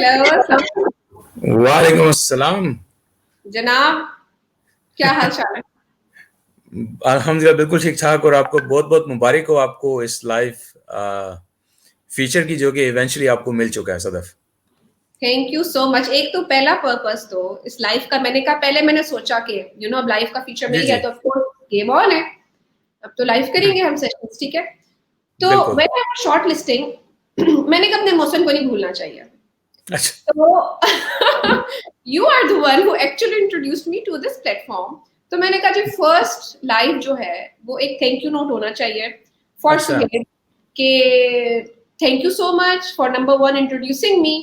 Hello वालेकुम अस्सलाम। जनाब, क्या हाल चाल है? अल्हम्दुलिल्लाह बिल्कुल ठीक ठाक, और आपको बहुत बहुत मुबारक हो आपको इस लाइव फीचर की, जो कि इवेंचुअली आपको मिल चुका है Sadaf. Thank you so much. एक तो पहला पर्पस तो इस लाइफ का मैंने कहा, पहले मैंने सोचा कि अब लाइफ का फीचर जी मिल गया जी। तो ऑफ कोर्स गेम ऑन है। अब तो लाइव करेंगे हम सेशंस, ठीक है? तो बिल्कुल। व्हेन आई शॉर्ट लिस्टिंग मैंने कहा अपने इमोशन को नहीं भूलना चाहिए। अच्छा। तो you are the one who actually introduced me to this platform. तो मैंने कहा जी फर्स्ट लाइव जो है वो एक थैंक यू नोट होना चाहिए फॉर अच्छा। सुहेल के thank you so much for number one introducing me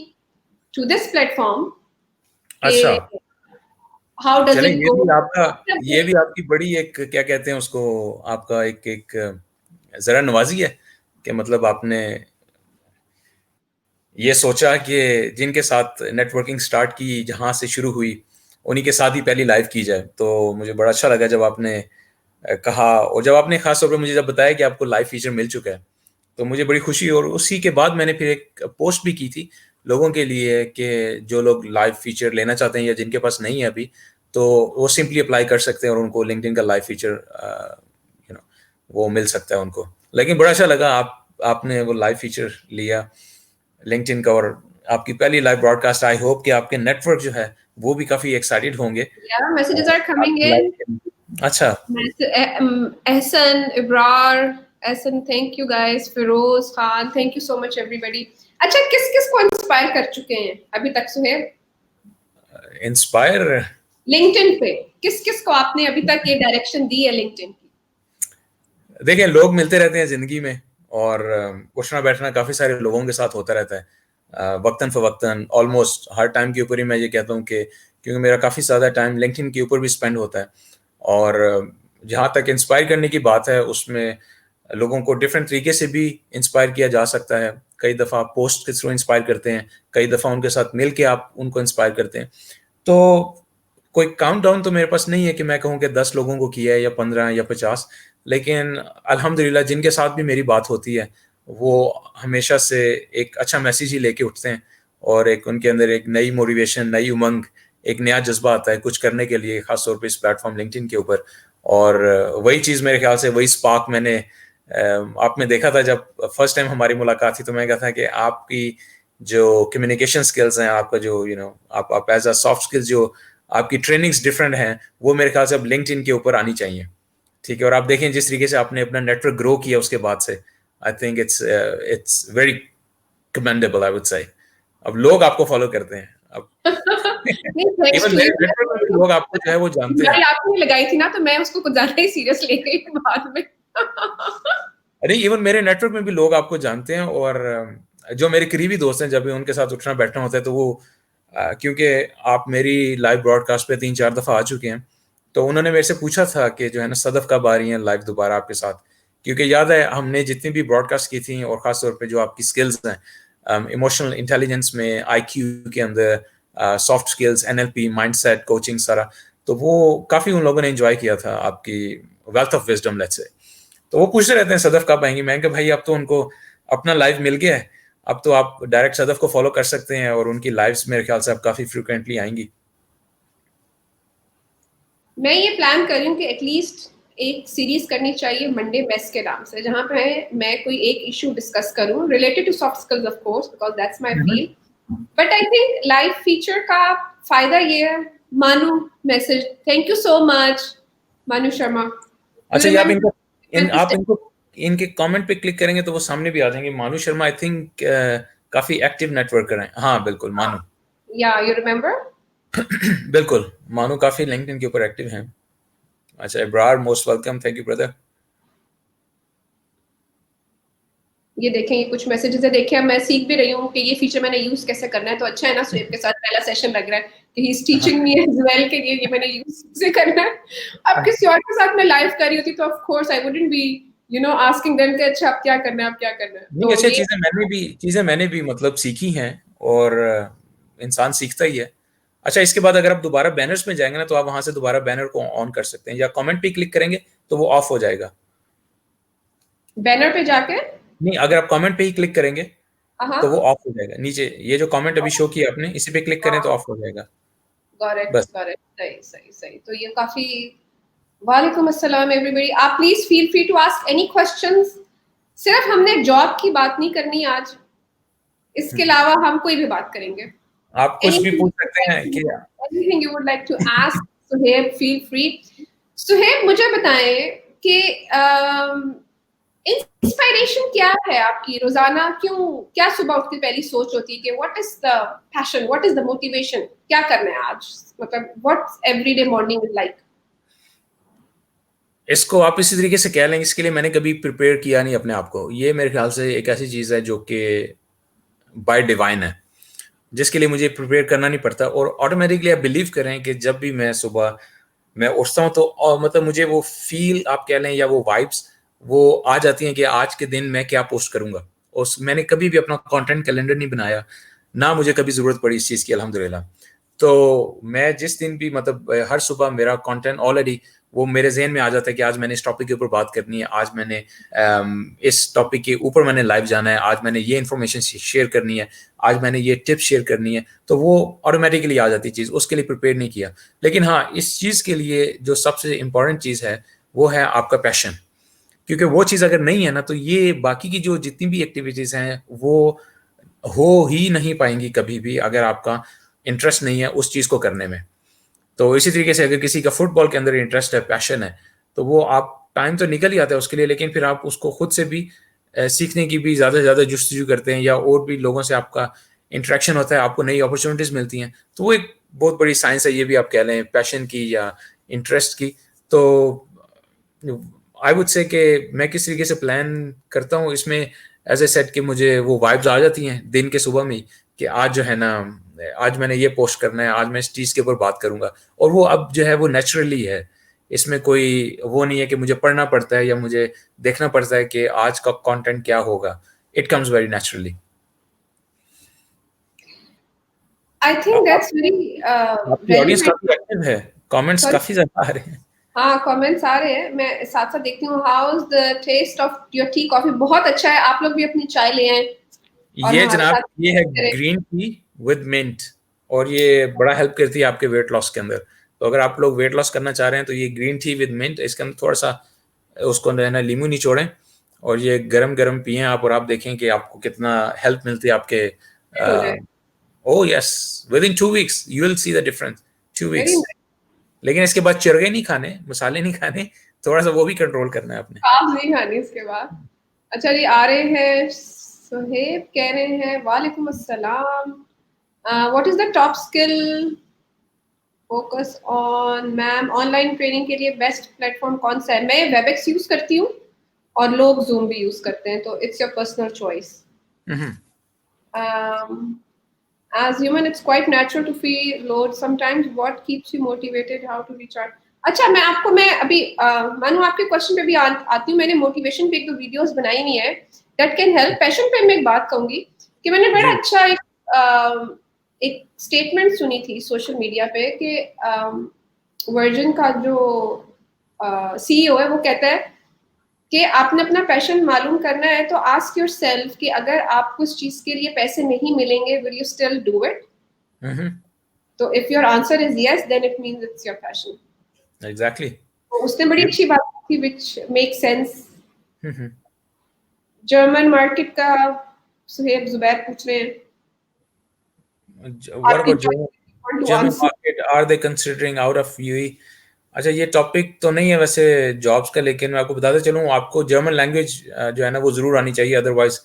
to this platform के अच्छा। हाउ डज चलें, इट गो। ये भी आपकी बड़ी एक, क्या कहते हैं उसको, आपका एक एक जरा नवाजी है कि मतलब आपने ये सोचा कि जिनके साथ नेटवर्किंग स्टार्ट की, जहां से शुरू हुई, उन्हीं के साथ ही पहली लाइव की जाए। तो मुझे बड़ा अच्छा लगा जब आपने कहा, और जब आपने खास तौर पे मुझे जब बताया कि आपको लाइव फीचर मिल चुका है, तो मुझे बड़ी खुशी। और उसी के बाद मैंने फिर एक पोस्ट भी की थी लोगों के लिए कि जो लोग लाइव फीचर लेना चाहते हैं या जिनके पास नहीं है अभी, तो वो सिंपली अप्लाई कर सकते हैं और उनको लिंक्डइन का लाइव फीचर वो मिल सकता है उनको। लेकिन बड़ा अच्छा लगा आपने वो लाइव फीचर लिया लिंक्डइन का, और आपकी पहली लाइव ब्रॉडकास्ट। आई होप कि आपके नेटवर्क जो है वो भी काफी एक्साइटेड होंगे। Yeah, messages और are coming आपकी in. लाइव, अच्छा। Ehsan, Ibrar, Ehsan, thank you guys. Feroz Khan, thank you so much everybody. अच्छा, किस किस को इंस्पायर कर चुके हैं अभी तक सुहेल? इंस्पायर, लिंक्डइन पे किस किस को आपने अभी तक ये डायरेक्शन दी है लिंक्डइन की? देखिए, लोग मिलते रहते हैं जिंदगी में, और उठना बैठना काफी सारे लोगों के साथ होता रहता है वक्तन फवक्तन। ऑलमोस्ट हर टाइम के ऊपर ही मैं ये कहता हूँ कि क्योंकि मेरा काफी ज्यादा टाइम लिंक्डइन के ऊपर भी स्पेंड होता है। और जहाँ तक इंस्पायर करने की बात है, उसमें लोगों को डिफरेंट तरीके से भी इंस्पायर किया जा सकता है। कई दफ़ा पोस्ट के थ्रू इंस्पायर करते हैं, कई दफ़ा उनके साथ मिल के आप उनको इंस्पायर करते हैं। तो कोई काउंट डाउन तो मेरे पास नहीं है कि मैं कहूँ कि 10 लोगों को किया है या 15 या 50। लेकिन अल्हम्दुलिल्लाह जिनके साथ भी मेरी बात होती है, वो हमेशा से एक अच्छा मैसेज ही लेके उठते हैं, और एक उनके अंदर एक नई मोटिवेशन, नई उमंग, एक नया जज्बा आता है कुछ करने के लिए, खासतौर पे इस प्लेटफॉर्म लिंक्डइन के ऊपर। और वही चीज़ मेरे ख्याल से, वही स्पार्क मैंने आप में देखा था जब फर्स्ट टाइम हमारी मुलाकात थी। तो मैं कहा था कि आपकी जो कम्युनिकेशन स्किल्स हैं, आपका जो आप एज अ सॉफ्ट स्किल्स, जो आपकी ट्रेनिंग्स डिफरेंट हैं, वो मेरे ख्याल से अब लिंक्डइन के ऊपर आनी चाहिए। ठीक है, और आप देखें जिस तरीके से आपने अपना नेटवर्क ग्रो किया उसके बाद से, I think it's very commendable, I would say. अब लोग आपको फॉलो करते हैं अब। नहीं, थैंक्स इवन टू मेरे यू। नेटवर्क में भी लोग आपको जो है वो जानते हैं। गाड़ी आपने लगाई थी ना, तो मैं उसको कुछ ज्यादा ही सीरियस ले गई बाद में। अरे इवन मेरे नेटवर्क में भी लोग आपको जानते हैं, और जो मेरे करीबी दोस्त हैं, जब भी उनके साथ उठना बैठना होता है, तो वो क्योंकि आप मेरी लाइव ब्रॉडकास्ट पे 3-4 दफ़ा आ चुके हैं, तो उन्होंने मेरे से पूछा था कि जो है ना, सदफ कब आ रही हैं लाइव दोबारा आपके साथ। क्योंकि याद है हमने जितनी भी ब्रॉडकास्ट की थी, और ख़ास तौर पे जो आपकी स्किल्स हैं इमोशनल इंटेलिजेंस में, आईक्यू के अंदर, soft skills, NLP, mindset, coaching, सारा, तो वो काफ़ी उन लोगों ने एंजॉय किया था, आपकी wealth of wisdom let's say. तो वो पूछते रहते हैं सदफ कब आएंगी। मैं कहा भाई अब तो उनको अपना लाइव मिल गया है, अब तो आप डायरेक्ट सदफ को फॉलो कर सकते हैं, और उनकी लाइव्स मेरे ख्याल से अब काफी फ्रिक्वेंटली आएंगी। मैं ये प्लान कर रही हूँ कि एटलीस्ट एक सीरीज करनी चाहिए मंडे बेस्ट के नाम से, जहां पे मैं कोई एक इशू डिस्कस करूं related to soft skills, of course, because that's my field. But I think live feature का फायदा ये है। Manu message, thank you so much Manu Sharma. You अच्छा, ये रिमेम्बर? आप इनको इनके कमेंट पे क्लिक करेंगे तो वो सामने भी आ जाएंगे। मानू शर्मा आई थिंक काफी एक्टिव नेटवर्कर हैं। हाँ बिल्कुल, मानू। या यू रिमेम्बर? बिल्कुल, मानू काफी लिंक्डइन के ऊपर एक्टिव हैं। अच्छा, Ibrar most welcome, thank you brother. ये देखें, ये कुछ मैसेजेस है, देखिए मैं सीख भी रही हूँ कि ये फीचर मैंने यूज कैसे करना है। तो अच्छा है ना, सुहेब के साथ पहला सेशन लग रहा है कि he is teaching me as well के लिए ये मैंने यूज कैसे करना है। अब किसी और के साथ मैं लाइव कर रही होती तो of course I wouldn't be asking them कि अच्छा आप क्या करना है, आप क्या करना है। नहीं, तो अच्छा, ये चीजें मैंने भी मतलब सीखी हैं, और इंसान सीखता ही है। अच्छा, इसके बाद अगर आप दोबारा बैनर्स में जाएंगे ना, तो आप वहां से दोबारा बैनर को ऑन कर सकते हैं, या कमेंट पे क्लिक करेंगे तो वो ऑफ हो जाएगा। बैनर पे जाके, नहीं, अगर आप कमेंट पे ही क्लिक करेंगे हाँ, तो वो ऑफ हो जाएगा। नीचे ये जो कमेंट अभी शो किया आपने, इसी पे क्लिक करें तो ऑफ हो जाएगा। करेक्ट बस करेक्ट, सही सही सही। तो ये काफी, वालेकुम अस्सलाम एवरीबॉडी, आप please feel free to ask any questions. सिर्फ हमने जॉब की बात नहीं करनी आज, इसके अलावा हम कोई भी बात करेंगे। आप कुछ भी Anything पूछ you would सकते like हैं कि to, anything you would like to ask Suhaib, feel free. Suhaib, मुझे बताएं कि इंस्पिरेशन क्या है आपकी रोजाना? क्यों, क्या सुबह उठ के पहली सोच होती है कि what is the passion, what is the motivation, क्या करना है आज, मतलब what's everyday morning is like? इसको आप इसी तरीके से कह लेंगे, इसके लिए मैंने कभी प्रिपेयर किया नहीं अपने आप को। ये मेरे ख्याल से एक ऐसी चीज़ है जो कि बाय डिवाइन है, जिसके लिए मुझे प्रिपेयर करना नहीं पड़ता। और ऑटोमेटिकली आप बिलीव करें कि जब भी मैं सुबह मैं उठता हूँ तो मतलब मुझे वो फील आप कह लें या वो वाइब्स वो आ जाती हैं कि आज के दिन मैं क्या पोस्ट करूंगा। और मैंने कभी भी अपना कंटेंट कैलेंडर नहीं बनाया, ना मुझे कभी ज़रूरत पड़ी इस चीज़ की, अल्हम्दुलिल्लाह। तो मैं जिस दिन भी मतलब हर सुबह मेरा कंटेंट ऑलरेडी वो मेरे जहन में आ जाता है कि आज मैंने इस टॉपिक के ऊपर बात करनी है, आज मैंने इस टॉपिक के ऊपर मैंने लाइव जाना है, आज मैंने ये इन्फॉर्मेशन शेयर करनी है, आज मैंने ये टिप्स शेयर करनी है। तो वो ऑटोमेटिकली आ जाती चीज़, उसके लिए प्रिपेयर नहीं किया। लेकिन हाँ, इस चीज़ के लिए जो सबसे इम्पोर्टेंट चीज़ है वो है आपका पैशन। क्योंकि वो चीज़ अगर नहीं है ना, तो ये बाकी की जो जितनी भी एक्टिविटीज़ हैं वो हो ही नहीं पाएंगी कभी भी, अगर आपका इंटरेस्ट नहीं है उस चीज़ को करने में। तो इसी तरीके से अगर किसी का फुटबॉल के अंदर इंटरेस्ट है, पैशन है, तो वो आप टाइम तो निकल ही आता है उसके लिए, लेकिन फिर आप उसको खुद से भी सीखने की भी ज़्यादा से ज़्यादा जुस्तजू करते हैं, या और भी लोगों से आपका इंटरेक्शन होता है, आपको नई अपॉर्चुनिटीज़ मिलती हैं। तो वो एक बहुत बड़ी साइंस है, ये भी आप कह लें पैशन की या इंटरेस्ट की। तो आई वुड से कि मैं किस तरीके से प्लान करता हूँ इसमें, एज ए सेट कि मुझे वो वाइब्स आ जाती हैं दिन के सुबह में ही, कि आज जो है ना, आज मैंने ये पोस्ट करना है, आज मैं इस चीज़ के ऊपर बात करूंगा। और वो अब जो है वो नेचुरली है, इसमें कोई वो नहीं है कि मुझे पढ़ना पड़ता है या मुझे देखना पड़ता है कि आज का कंटेंट क्या होगा। It comes very naturally. I think that's very आपकी ऑडियंस रेलिवेंट। काफी एक्टिव है, कमेंट्स सॉरी, काफी ज्यादा आ रहे हैं। हाँ कमेंट्स आ रहे हैं, मैं साथ साथ देखती हूँ। How is the taste of your tea? Coffee बहुत अच्छा है, आप लोग भी अपनी चाय ले आए और ये हमारे जनाब साथ ये है करें। ग्रीन टी विद मिंट, और ये बड़ा हेल्प करती है आपके वेट लॉस के अंदर। तो अगर आप लोग वेट लॉस करना चाह रहे हैं तो ये ग्रीन टी विद मिंट, इसके अंदर थोड़ा सा उसको जो है ना नींबू निचोड़ें और ये गरम गरम पिए आप, और आप देखें कि आपको कितना हेल्प मिलती है आपके। हो जाए। ओ yes, with in 2 weeks you will see the difference. 2 weeks. Very लेकिन इसके बाद चिरगे नहीं खाने, मसाले नहीं खाने, थोड़ा सा वो भी कंट्रोल करना है आपने। आप नहीं खानी इसके बाद। अच्छा जी, आ रहे हैं सुहेब, कह रहे हैं वालेकुम अस्सलाम, what is the top skill focus on ma'am? Online training के लिए बेस्ट प्लेटफॉर्म कौन सा है? मैं वेबएक्स यूज करती हूँ और लोग जूम भी यूज करते हैं, तो it's your personal choice. As human, it's quite natural to feel load sometimes. What keeps you motivated? How to recharge? अच्छा, मैं अभी मानो आपके क्वेश्चन पे भी आती हूँ। मैंने मोटिवेशन पे एक दो वीडियोस बनाई हुई है दैट कैन हेल्प। पैशन पे मैं एक बात कहूंगी कि मैंने बड़ा जी। अच्छा एक स्टेटमेंट सुनी थी सोशल मीडिया पे कि वर्जन का जो सीईओ है वो कहता है कि आपने अपना पैशन मालूम करना है तो आस्क योरसेल्फ कि अगर आपको उस चीज के लिए पैसे नहीं मिलेंगे, will you still do it? तो if your answer is yes, then it means it's your passion. Exactly. तो उसने बड़ी अच्छी बात की which make sense. German market का सुहेब जुबैर पूछ रहे हैं What आपकी about to German answer. market? Are they considering out of UAE? अच्छा, ये टॉपिक तो नहीं है वैसे जॉब्स का, लेकिन मैं आपको बताते चलूँ, आपको जर्मन लैंग्वेज जो है ना वो ज़रूर आनी चाहिए, अदरवाइज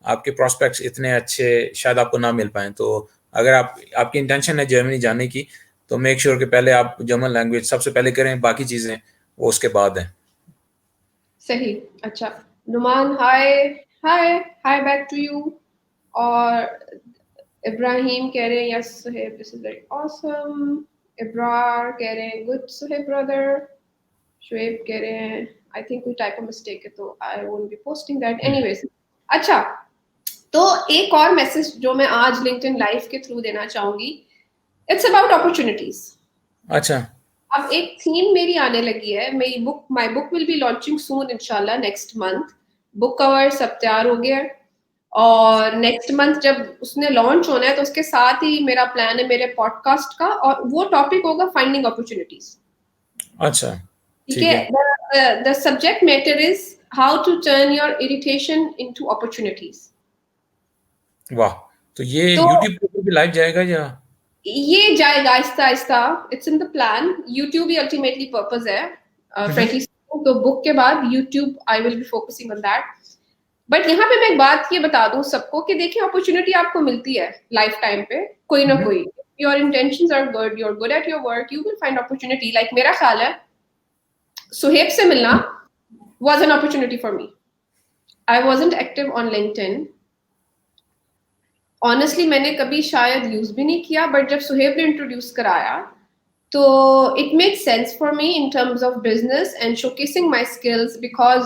आपके प्रोस्पेक्ट्स इतने अच्छे शायद आपको ना मिल पाएँ। तो अगर आपकी इंटेंशन है जर्मनी जाने की, तो मेक श्योर कि पहले आप जर्मन लैंग्वेज सबसे पहले करें, बाकी चीज़ें वो उसके बाद हैं। सही। अच्छा, नुमान हाय, हाय हाय बैक टू यू। और इब्राहिम कह रहे हैं yes Suhaib, this is very awesome. Ibrar कह रहे हैं गुड सुहेब ब्रदर। शुएब कह रहे हैं आई थिंक कोई टाइपो मिस्टेक है तो I won't be posting that anyways. अच्छा, तो एक और मैसेज जो मैं आज लिंक्डइन लाइव के थ्रू देना चाहूंगी, इट्स अबाउट अपॉर्चुनिटीज। अच्छा। अब एक थीम मेरी आने लगी है। मेरी book, my book will be launching soon इंशाल्लाह नेक्स्ट मंथ। बुक कवर सब तैयार हो गया है और नेक्स्ट मंथ जब उसने लॉन्च होना है तो उसके साथ ही मेरा प्लान है मेरे पॉडकास्ट का, और वो टॉपिक होगा फाइंडिंग अपॉर्चुनिटीज। अच्छा, ठीक ठीक है, है। The subject matter is how to turn your irritation into opportunities. वाह, तो ये तो यूट्यूब पे भी लाइव जाएगा या? ये जाएगा Aahista Aahista, it's in the plan. YouTube he ultimately purpose है, फ्रेंकली। तो बुक के बाद YouTube I will be focusing on that. But यहाँ पे मैं एक बात ये बता दूं सबको कि देखिए, अपॉर्चुनिटी आपको मिलती है लाइफ टाइम पे कोई ना कोई। Your intentions are good, you are good at your work, you will find opportunity. Like मेरा ख्याल है सुहेब से मिलना was an opportunity for me. I wasn't active on LinkedIn. Honestly, मैंने कभी शायद यूज भी नहीं किया, बट जब सुहेब ने इंट्रोड्यूस कराया तो it made sense for me in terms of business and showcasing my skills, because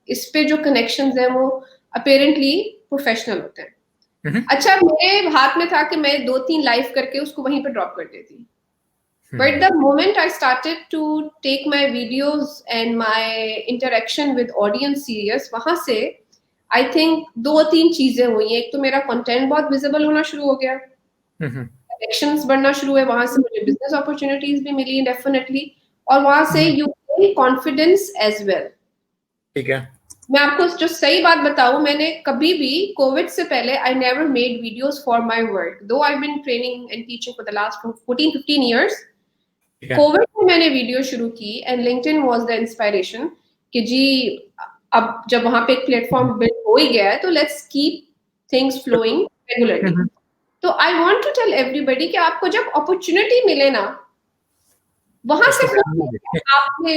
इस पे जो कनेक्शंस हैं वो अपेरेंटली प्रोफेशनल होते हैं। अच्छा, मेरे हाथ में था कि मैं 2-3 लाइव करके उसको वहीं पे ड्रॉप कर देती, but the moment I started to take my videos and my interaction with audience serious, वहां से I think 2-3 चीजें हुई। एक तो मेरा कंटेंट बहुत विजिबल होना शुरू हो गया, कनेक्शंस बढ़ना शुरू हुए, वहां से मुझे बिजनेस अपॉर्चुनिटीज भी मिली डेफिनेटली, और वहां से you gain confidence as well. ठीक है। मैं आपको जो सही बात बताऊं, मैंने कभी भी कोविड से पहले I never made videos for my work, though I been training and teaching for the last 14-15 years। COVID में मैंने वीडियो शुरू की and LinkedIn was the inspiration कि जी अब जब वहां पे एक प्लेटफॉर्म बिल्ड हो ही गया है तो let's keep things flowing regularly. तो I want to tell everybody कि आपको जब अपॉर्चुनिटी मिले ना, वहां से आपने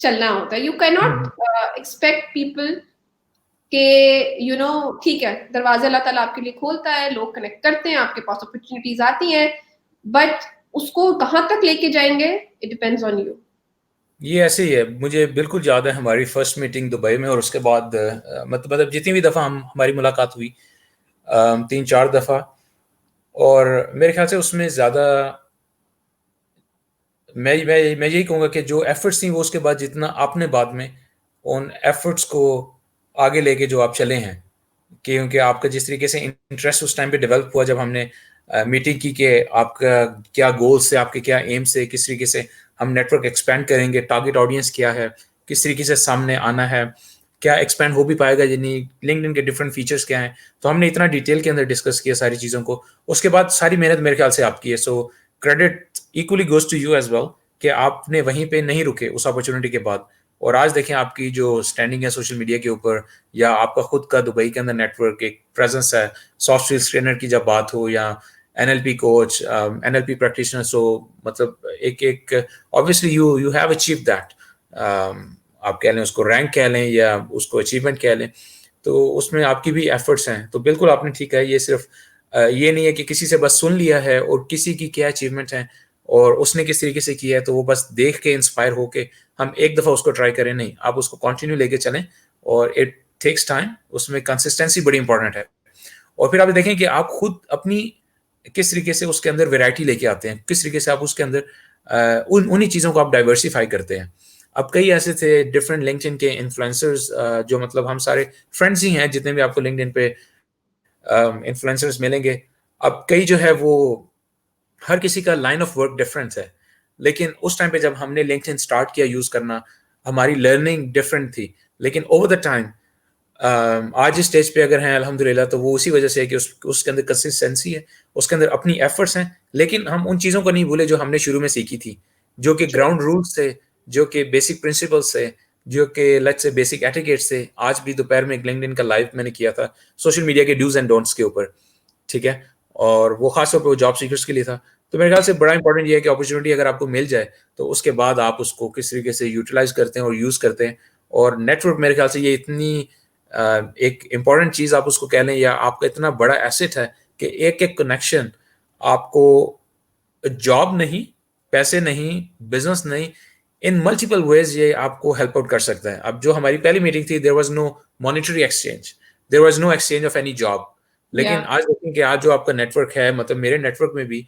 चलना होता है। You can not expect people के यू नो ठीक है, दरवाजा अल्लाह ताला आपके लिए खोलता है, लोग कनेक्ट करते हैं, आपके पास अपॉर्चुनिटीज आती हैं, बट उसको कहां तक लेके जाएंगे इट डिपेंड्स ऑन यू। ये ऐसे ही है, मुझे बिल्कुल याद है हमारी फर्स्ट मीटिंग दुबई में, और उसके बाद मतलब जितनी भी दफ़ा हमारी मुलाकात हुई 3-4 दफ़ा, और मेरे ख्याल से उसमें ज़्यादा मैं यही कहूँगा कि जो एफर्ट्स थी वो उसके बाद जितना आपने बाद में उन एफर्ट्स को आगे लेके जो आप चले हैं, क्योंकि आपका जिस तरीके से इंटरेस्ट उस टाइम पे डेवलप हुआ जब हमने मीटिंग की कि आपका क्या गोल्स है, आपके क्या एम्स है, किस तरीके से हम नेटवर्क एक्सपेंड करेंगे, टारगेट ऑडियंस क्या है, किस तरीके से सामने आना है, क्या एक्सपेंड हो भी पाएगा यानी लिंक्डइन के डिफरेंट फीचर्स क्या हैं। तो हमने इतना डिटेल के अंदर डिस्कस किया सारी चीज़ों को। उसके बाद सारी मेहनत मेरे ख्याल से आपकी है, so credit equally goes to you as well कि आपने वहीं पे नहीं रुके उस अपॉर्चुनिटी के बाद। और आज देखें आपकी जो स्टैंडिंग है सोशल मीडिया के ऊपर, या आपका खुद का दुबई के अंदर नेटवर्क एक प्रेजेंस है, सॉफ्ट स्किल्स ट्रेनर की जब बात हो या एनएलपी कोच, एनएलपी प्रैक्टिशनर, सो मतलब एक एक obviously you have achieve that. आप कह लें उसको रैंक कह लें या उसको अचीवमेंट कह लें, तो उसमें आपकी भी एफर्ट्स हैं। तो बिल्कुल आपने ठीक है, ये सिर्फ ये नहीं है कि किसी से बस सुन लिया है और किसी की क्या अचीवमेंट है और उसने किस तरीके से किया है तो वो बस देख के इंस्पायर होके हम एक दफ़ा उसको ट्राई करें। नहीं, आप उसको कंटिन्यू लेके चलें, और इट टेक्स टाइम, उसमें कंसिस्टेंसी बड़ी इंपॉर्टेंट है। और फिर आप देखें कि आप खुद अपनी किस तरीके से उसके अंदर वैरायटी लेके आते हैं, किस तरीके से आप उसके अंदर उन्हीं चीज़ों को आप डाइवर्सिफाई करते हैं। अब कई ऐसे थे डिफरेंट लिंक्डइन के इन्फ्लुएंसर्स, जो मतलब हम सारे फ्रेंड्स ही हैं जितने भी आपको लिंक्डइन पे इन्फ्लुएंसर्स मिलेंगे। अब कई जो है वो हर किसी का लाइन ऑफ वर्क डिफरेंट है, लेकिन उस टाइम पे जब हमने लिंक्डइन स्टार्ट किया यूज़ करना, हमारी लर्निंग डिफरेंट थी। लेकिन ओवर द टाइम आज इस स्टेज पे अगर हैं अल्हम्दुलिल्लाह, तो वो उसी वजह से है कि उसके अंदर कंसिस्टेंसी है, उसके अंदर अपनी एफर्ट्स हैं। लेकिन हम उन चीज़ों को नहीं भूले जो हमने शुरू में सीखी थी, जो कि ग्राउंड रूल्स थे, जो कि बेसिक प्रिंसिपल्स थे, जो कि लेट्स से बेसिक एटिकेट्स थे। आज भी दोपहर में एक लिंक्डइन का लाइव मैंने किया था सोशल मीडिया के डूज एंड डोंट्स के ऊपर, ठीक है, और वो खासतौर पर वो जॉब सीकर्स के लिए था। तो मेरे ख्याल से बड़ा इंपॉर्टेंट ये है कि अपॉर्चुनिटी अगर आपको मिल जाए तो उसके बाद आप उसको किस तरीके से यूटिलाइज करते हैं और यूज़ करते हैं। और नेटवर्क मेरे ख्याल से ये इतनी एक इम्पॉर्टेंट चीज़ आप उसको कह लें, या आपका इतना बड़ा एसेट है कि एक एक कनेक्शन आपको जॉब नहीं, पैसे नहीं, बिजनेस नहीं, इन मल्टीपल वेज ये आपको हेल्प आउट कर सकता है। अब जो हमारी पहली मीटिंग थी, there was no monetary exchange, there was no exchange of any job. लेकिन आज देखें कि आज जो आपका नेटवर्क है, मतलब मेरे नेटवर्क में भी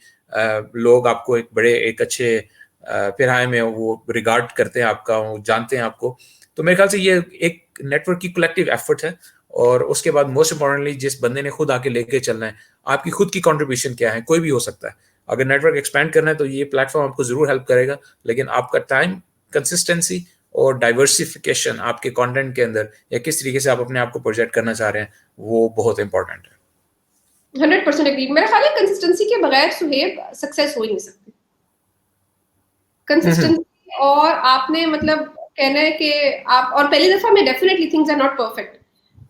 लोग आपको एक बड़े एक अच्छे फिराए में वो रिगार्ड करते हैं आपका, वो जानते हैं आपको। तो मेरे ख्याल से ये एक नेटवर्क की कलेक्टिव एफर्ट है, और उसके बाद मोस्ट इंपॉर्टेंटली जिस बंदे ने खुद आके लेके चलना है, आपकी खुद की कंट्रीब्यूशन क्या है, कोई भी हो सकता है। अगर नेटवर्क एक्सपैंड करना है तो ये प्लेटफॉर्म आपको जरूर हेल्प करेगा, लेकिन आपका टाइम, कंसिस्टेंसी और डाइवर्सिफिकेशन आपके कंटेंट के अंदर, या किस तरीके से आप अपने आप को प्रोजेक्ट करना चाह रहे हैं, वो बहुत इंपॉर्टेंट है। 100% एग्री। मेरा ख्याल है कंसिस्टेंसी के बगैर सुहेब सक्सेस हो ही नहीं सकती। कंसिस्टेंसी, और आपने मतलब कहना है कि आप, और पहली दफा में definitely things are not perfect.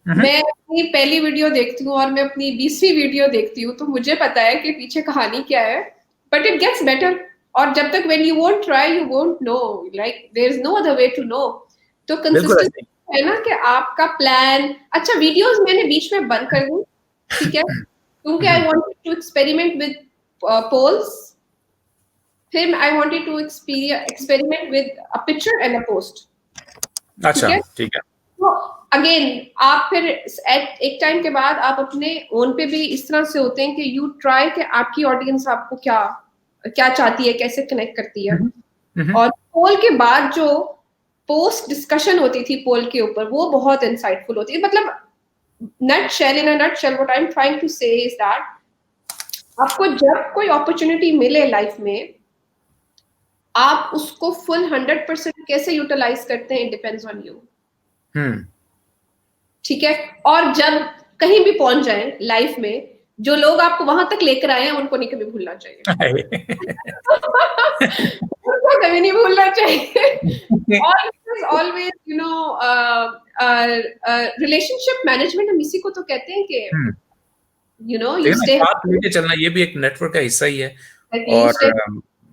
मैं अपनी पहली वीडियो देखती हूँ और मैं अपनी 20वीं वीडियो देखती हूँ, तो मुझे पता है कि पीछे कहानी क्या है, बट इट गेट्स बेटर। और जब तक when you won't try you won't know, like there is no other way to know. तो कंसिस्टेंसी है ना कि आपका प्लान, अच्छा वीडियोस मैंने बीच में बंद कर दी, ठीक है, क्योंकि I wanted to experiment with polls, फिर I wanted to experiment with a picture and a post. अच्छा, ठीक है। तो अगेन आप फिर एक टाइम के बाद आप अपने ओन पे भी इस तरह से होते हैं कि यू ट्राई कि आपकी ऑडियंस आपको क्या क्या चाहती है, कैसे कनेक्ट करती है। और पोल के बाद जो पोस्ट डिस्कशन होती थी पोल के ऊपर, वो बहुत इंसाइटफुल होती है। मतलब nutshell, in a nutshell what I am trying to say is that आपको जब कोई अपॉर्चुनिटी मिले लाइफ में, आप उसको फुल 100% कैसे यूटिलाइज करते हैं, इट डिपेंड्स ऑन यू। ठीक है, और जब कहीं भी पहुंच जाए लाइफ में, जो लोग आपको वहां तक लेकर आए हैं उनको नहीं कभी भूलना चाहिए। उनको कभी नहीं भूलना चाहिए। Always you know relationship management हम इसी को तो कहते हैं कि यू नो यू स्टे साथ लेके चलना, ये भी एक नेटवर्क का हिस्सा ही है। और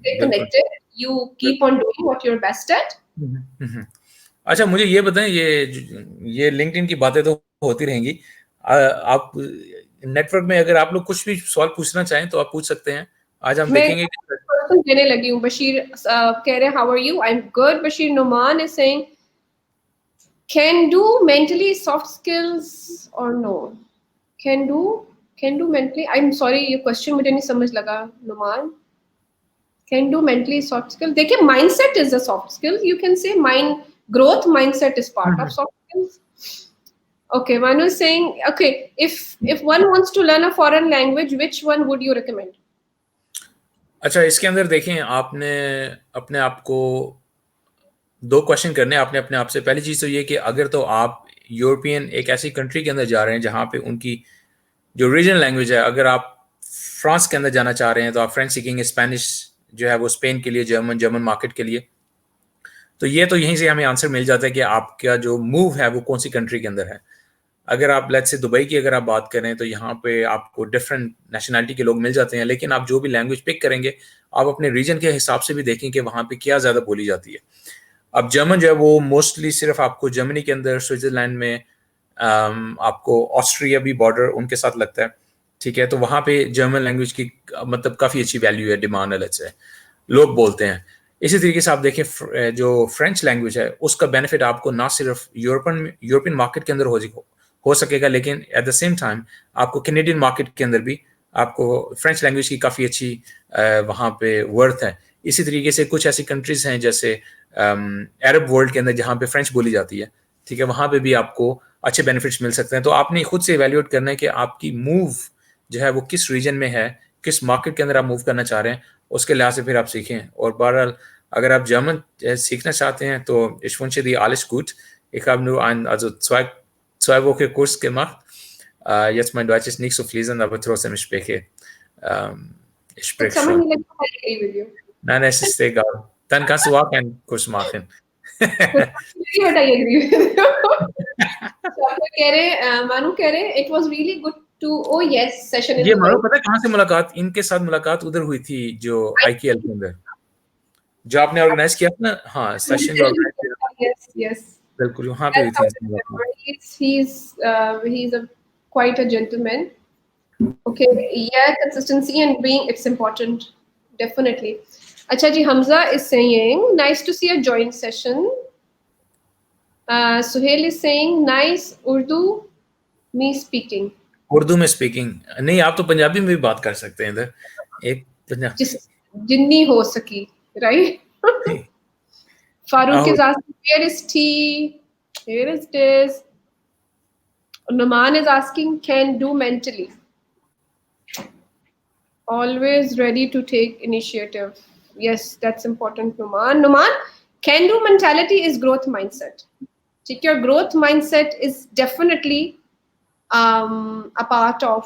connected, you keep on doing what you are best at. अच्छा, मुझे ये बताएं, ये लिंक्डइन की बातें तो होती रहेंगी, आप नेटवर्क में अगर आप लोग कुछ भी सवाल पूछना चाहें तो आप पूछ सकते हैं। आज हम देखेंगे कि देने लगी हूँ। बशीर कह रहे हैं how are you, I am good. Bashir Numan is saying can do mentally soft skills or no, can do mentally, I'm sorry ये क्वेश्चन मुझे नहीं समझ लगा Numan. can do mentally soft skill, देखिए mindset is a soft skill, you can say mind growth mindset is part of soft skills. Okay, Manu is saying okay, if one wants to learn a foreign language, which one would you recommend? अच्छा, इसके अंदर देखें, आपने अपने आप को दो question करने हैं आपने अपने आप से। पहली चीज़ तो ये कि अगर तो आप यूरोपियन एक ऐसी कंट्री के अंदर जा रहे हैं जहाँ पे उनकी जो रीजनल लैंग्वेज है, अगर आप फ्रांस के अंदर जाना चाह रहे हैं तो आप फ्रेंच सीखेंगे, स्पेनिश जो है वो स्पेन के लिए, जर्मन मार्केट के लिए। तो ये तो यहीं से हमें आंसर मिल जाता है कि आपका जो मूव है वो कौन सी कंट्री के अंदर है। अगर आप लेट्स से दुबई की अगर आप बात करें तो यहाँ पे आपको डिफरेंट नेशनैलिटी के लोग मिल जाते हैं, लेकिन आप जो भी लैंग्वेज पिक करेंगे आप अपने रीजन के हिसाब से भी देखें कि वहाँ पे क्या ज़्यादा बोली जाती है। अब जर्मन जो है वो मोस्टली सिर्फ आपको जर्मनी के अंदर, स्विट्जरलैंड में, आपको ऑस्ट्रिया भी बॉर्डर उनके साथ लगता है, ठीक है, तो वहाँ पे जर्मन लैंग्वेज की मतलब काफ़ी अच्छी वैल्यू है, डिमांड अलग से लोग बोलते हैं। इसी तरीके से आप देखें जो फ्रेंच लैंग्वेज है उसका बेनिफिट आपको ना सिर्फ यूरोपियन मार्केट के अंदर हो सकेगा, लेकिन एट द सेम टाइम आपको कैनेडियन मार्केट के अंदर भी आपको फ्रेंच लैंग्वेज की काफ़ी अच्छी वहाँ पे वर्थ है। इसी तरीके से कुछ ऐसी कंट्रीज हैं जैसे अरब वर्ल्ड के अंदर जहाँ पे फ्रेंच बोली जाती है, ठीक है, वहाँ पे भी आपको अच्छे बेनिफिट्स मिल सकते हैं। तो आपने खुद से इवेल्युएट करना है कि आपकी मूव जो है वो किस रीजन में है, किस मार्केट के अंदर आप मूव करना चाह रहे हैं, उसके लिहाज से फिर आप सीखें। और बहरहाल अगर आप जर्मन सीखना चाहते हैं तो ich wünsche dir alles gut. Ich habe nur zwei Wochen Kurs gemacht. Jetzt mein Deutsch ist nicht so fließend, aber trotzdem ich spreche schon. Nein, es ist egal. Dann kannst du auch einen Kurs machen. Manu कह रहे it was really good to, oh yes, session in ये मानो पता है कहाँ से मुलाकात, इनके साथ मुलाकात उधर हुई थी जो IKL के अंदर जो आपने ऑर्गेनाइज किया था ना। हाँ, सेशन जो ऑर्गेनाइज किया, यस यस, बिल्कुल वहाँ पे हुई थी। he is quite a gentleman. Okay, yeah, consistency and being, it's important, definitely. अच्छा जी, Hamza is saying nice to see a joint session. Suhail is saying nice Urdu me speaking. Urdu में speaking नहीं, आप तो पंजाबी में भी बात कर सकते हैं इधर, एक जिन्नी हो सकी, right? Farouk is asking where is tea, here is this. Numan is asking, can do mentally. Always ready to take initiative. Yes, that's important, Numan. Numan, can do mentality is growth mindset. Your growth mindset is definitely a part of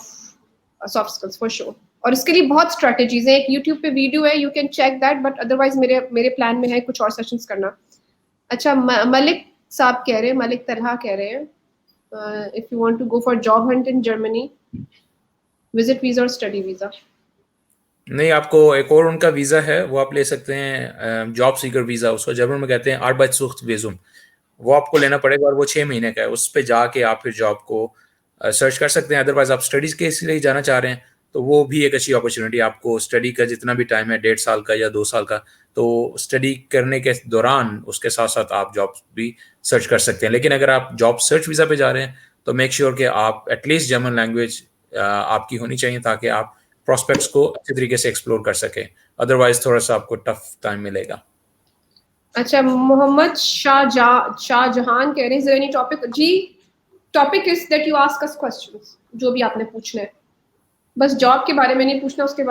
soft skills for sure. और इसके लिए बहुत strategies हैं. एक YouTube पे video है, you can check that. But otherwise मेरे मेरे प्लान में है कुछ और सेशंस करना. अच्छा, मलिक साहब कह रहे हैं, मलिक तलहा कह रहे हैं, if you want to go for job hunt in Germany, visit visa और स्टडी वीजा. नहीं, आपको एक और उनका वीज़ा है, वो आप ले सकते हैं, जॉब सीकर वीज़ा. उसको जर्मन में कहते हैं Arbeitssuchvisum. वो आपको लेना पड़ेगा और वो 6 महीने का है. उस पे जाके आप फिर जॉब को सर्च कर सकते हैं. अदरवाइज आप स्टडीज़ के इसलिए जाना चाह रहे हैं तो वो भी एक अच्छी अपॉर्चुनिटी. आपको स्टडी का जितना भी टाइम है, 1.5 साल का या 2 साल का, तो स्टडी करने के दौरान उसके साथ साथ आप जॉब भी सर्च कर सकते हैं. लेकिन अगर आप जॉब सर्च वीज़ा पे जा रहे हैं तो मेक श्योर कि आप एटलीस्ट जर्मन लैंग्वेज आपकी होनी चाहिए ताकि आप प्रोस्पेक्ट्स को अच्छे तरीके से एक्सप्लोर कर सके. अदरवाइज थोड़ा सा आपको टफ टाइम मिलेगा. अच्छा, मोहम्मद शाहजहान कह रहे हैं, एनी टॉपिक? जी, topic is that you ask us questions, जो भी आपने पूछना है. बस जॉब के बारे में नहीं पूछना, उसके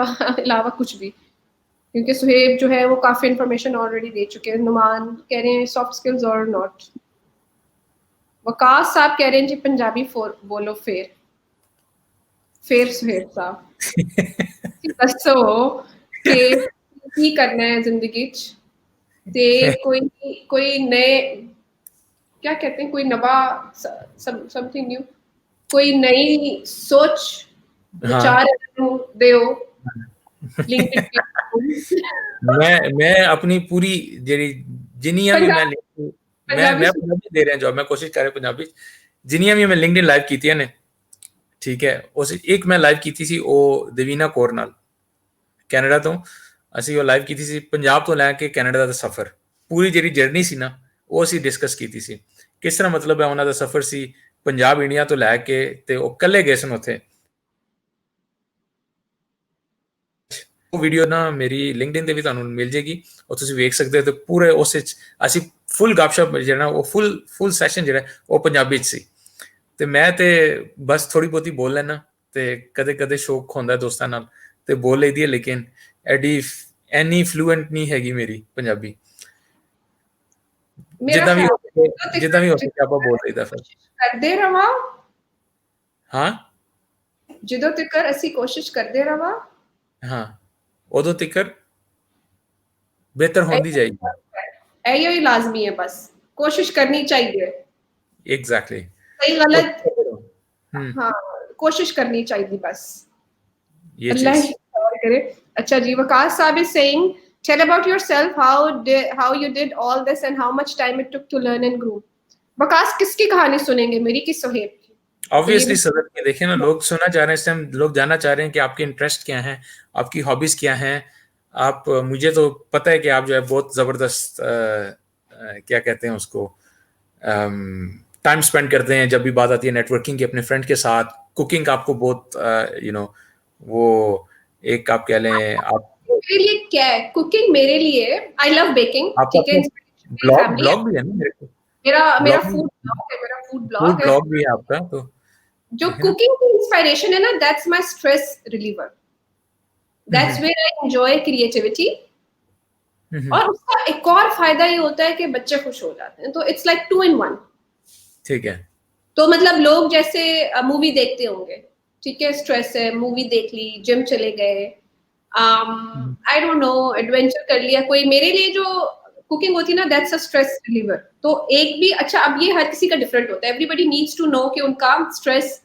अलावा कुछ भी, क्योंकि सुहेब जो है वो काफी इंफॉर्मेशन ऑलरेडी दे चुके हैं. नुमान कह रहे हैं सॉफ्ट स्किल्स और नॉट. वकास साहब कह रहे हैं जी पंजाबी बोलो फिर सुहेब साहब दसो कि की करना है जिंदगी ते कोई नए, क्या कहते हैं, कोई नवा, समथिंग न्यू, कोई नई सोच विचार देओ. मैं अपनी पूरी जिन्नियां भी मैं पंजाबी दे रहे हैं जॉब, मैं कोशिश कर रहा पंजाबी जिन्नियां भी मैं लिंक्डइन लाइव कीतियां ने, ठीक है. उस एक मैं लाइव की थी ਉਹ ਦੇਵੀਨਾ ਕੌਰ ਨਾਲ, ਕੈਨੇਡਾ ਤੋਂ. ਅਸੀਂ ਉਹ ਲਾਈਵ ਕੀਤੀ ਸੀ ਪੰਜਾਬ ਤੋਂ ਲੈ ਕੇ ਕੈਨੇਡਾ ਦਾ ਸਫ਼ਰ. ਪੂਰੀ ਜਿਹੜੀ ਜਰਨੀ ਸੀ ਨਾ ਉਹ ਅਸੀਂ ਡਿਸਕਸ ਕੀਤੀ ਸੀ. ਕਿਸ ਤਰ੍ਹਾਂ ਮਤਲਬ ਹੈ ਉਹਨਾਂ ਦਾ ਸਫ਼ਰ ਸੀ ਪੰਜਾਬ ਇੰਡੀਆ ਤੋਂ ਲੈ ਕੇ, ਤੇ ਉਹ ਇਕੱਲੇ ਗਏ ਸਨ ਉੱਥੇ. ਉਹ ਵੀਡੀਓ ਨਾ ਮੇਰੀ ਲਿੰਕਡਇਨ ਤੇ ਵੀ ਤੁਹਾਨੂੰ ਮਿਲ ਜੇਗੀ, ਉਹ ਤੁਸੀਂ ਵੇਖ ਸਕਦੇ ਹੋ. ਤੇ ਪੂਰੇ ਉਸ ਵਿੱਚ ਅਸੀਂ ਫੁੱਲ ਗੱਪਸ਼ਪ ਜਿਹੜਾ ਉਹ ਫੁੱਲ ਸੈਸ਼ਨ ਜਿਹੜਾ ਉਹ ਪੰਜਾਬੀ ਚ ਸੀ. ਤੇ ਮੈਂ ਤੇ ਬਸ ਥੋੜੀ ਬਹੁਤੀ ਬੋਲ ਲੈਣਾ, ਤੇ ਕਦੇ ਕਦੇ ਸ਼ੌਕ ਹੁੰਦਾ ਦੋਸਤਾਂ ਨਾਲ ਤੇ ਬੋਲ ਲਈਦੀ ਹੈ, ਲੇਕਿਨ ਐਨੀ ਫਲੂਐਂਟ ਨਹੀਂ ਹੈਗੀ ਮੇਰੀ ਪੰਜਾਬੀ. ਜਿੱਦਾਂ ਵੀ ਹੋ ਸਕੇ ਆਪਾਂ ਬੋਲ ਲਈਦਾ. ਫਿਰ ਕਰਦੇ ਰਵਾਂ, ਹਾਂ, ਜਦੋਂ ਤੱਕ ਅਸੀਂ ਕੋਸ਼ਿਸ਼ ਕਰਦੇ ਰਵਾਂ, ਹਾਂ, ਉਦੋਂ ਤੱਕ ਬਿਹਤਰ ਹੁੰਦੀ ਜਾਏਗੀ. ਇਹੀ ਲਾਜ਼ਮੀ ਹੈ, ਬਸ ਕੋਸ਼ਿਸ਼ ਕਰਨੀ चाहिए. एग्जैक्टली. सही गलत, हाँ, कोशिश करनी चाहिए बस. अल्लाह ही करे. अच्छा जी, वकास साहब is saying, tell about yourself, how you did all this and how much time it took to learn and grow. Waqas किसकी कहानी सुनेंगे, मेरी की सुहेब की? ऑब्वियसली सदर के देखिए ना, लोग सुनना चाह रहे हैं इस टाइम, लोग जानना चाह रहे हैं कि आपके इंटरेस्ट क्या हैं, आपकी हॉबीज क्या हैं. आप, मुझे तो पता है कि आप जो है बहुत जबरदस्त क्या कहते हैं उसको, टाइम स्पेंड करते हैं जब भी बात आती है नेटवर्किंग की अपने फ्रेंड के साथ. कुकिंग आपको बहुत वो एक आप कह लें, आप मेरे लिए क्या है कुकिंग, मेरे लिए आई लव बेकिंग. ठीक है, ब्लॉग भी है ना मेरा फूड ब्लॉग भी है आपका. तो जो कुकिंग की इंस्पिरेशन है ना, that's my stress reliever. That's where I enjoy creativity. और उसका एक और फायदा ये होता है कि बच्चे खुश हो जाते हैं, तो इट्स लाइक 2 in 1. ठीक है. तो मतलब लोग जैसे मूवी देखते होंगे, ठीक है, स्ट्रेस है, मूवी देख ली, जिम चले गए, आई डोंट नो, एडवेंचर कर लिया कोई. मेरे लिए जो कुकिंग होती है ना, दैट्स अ स्ट्रेस रिलीवर. तो एक भी अच्छा, अब ये हर किसी का डिफरेंट होता है. एवरीबडी नीड्स टू नो कि उनका स्ट्रेस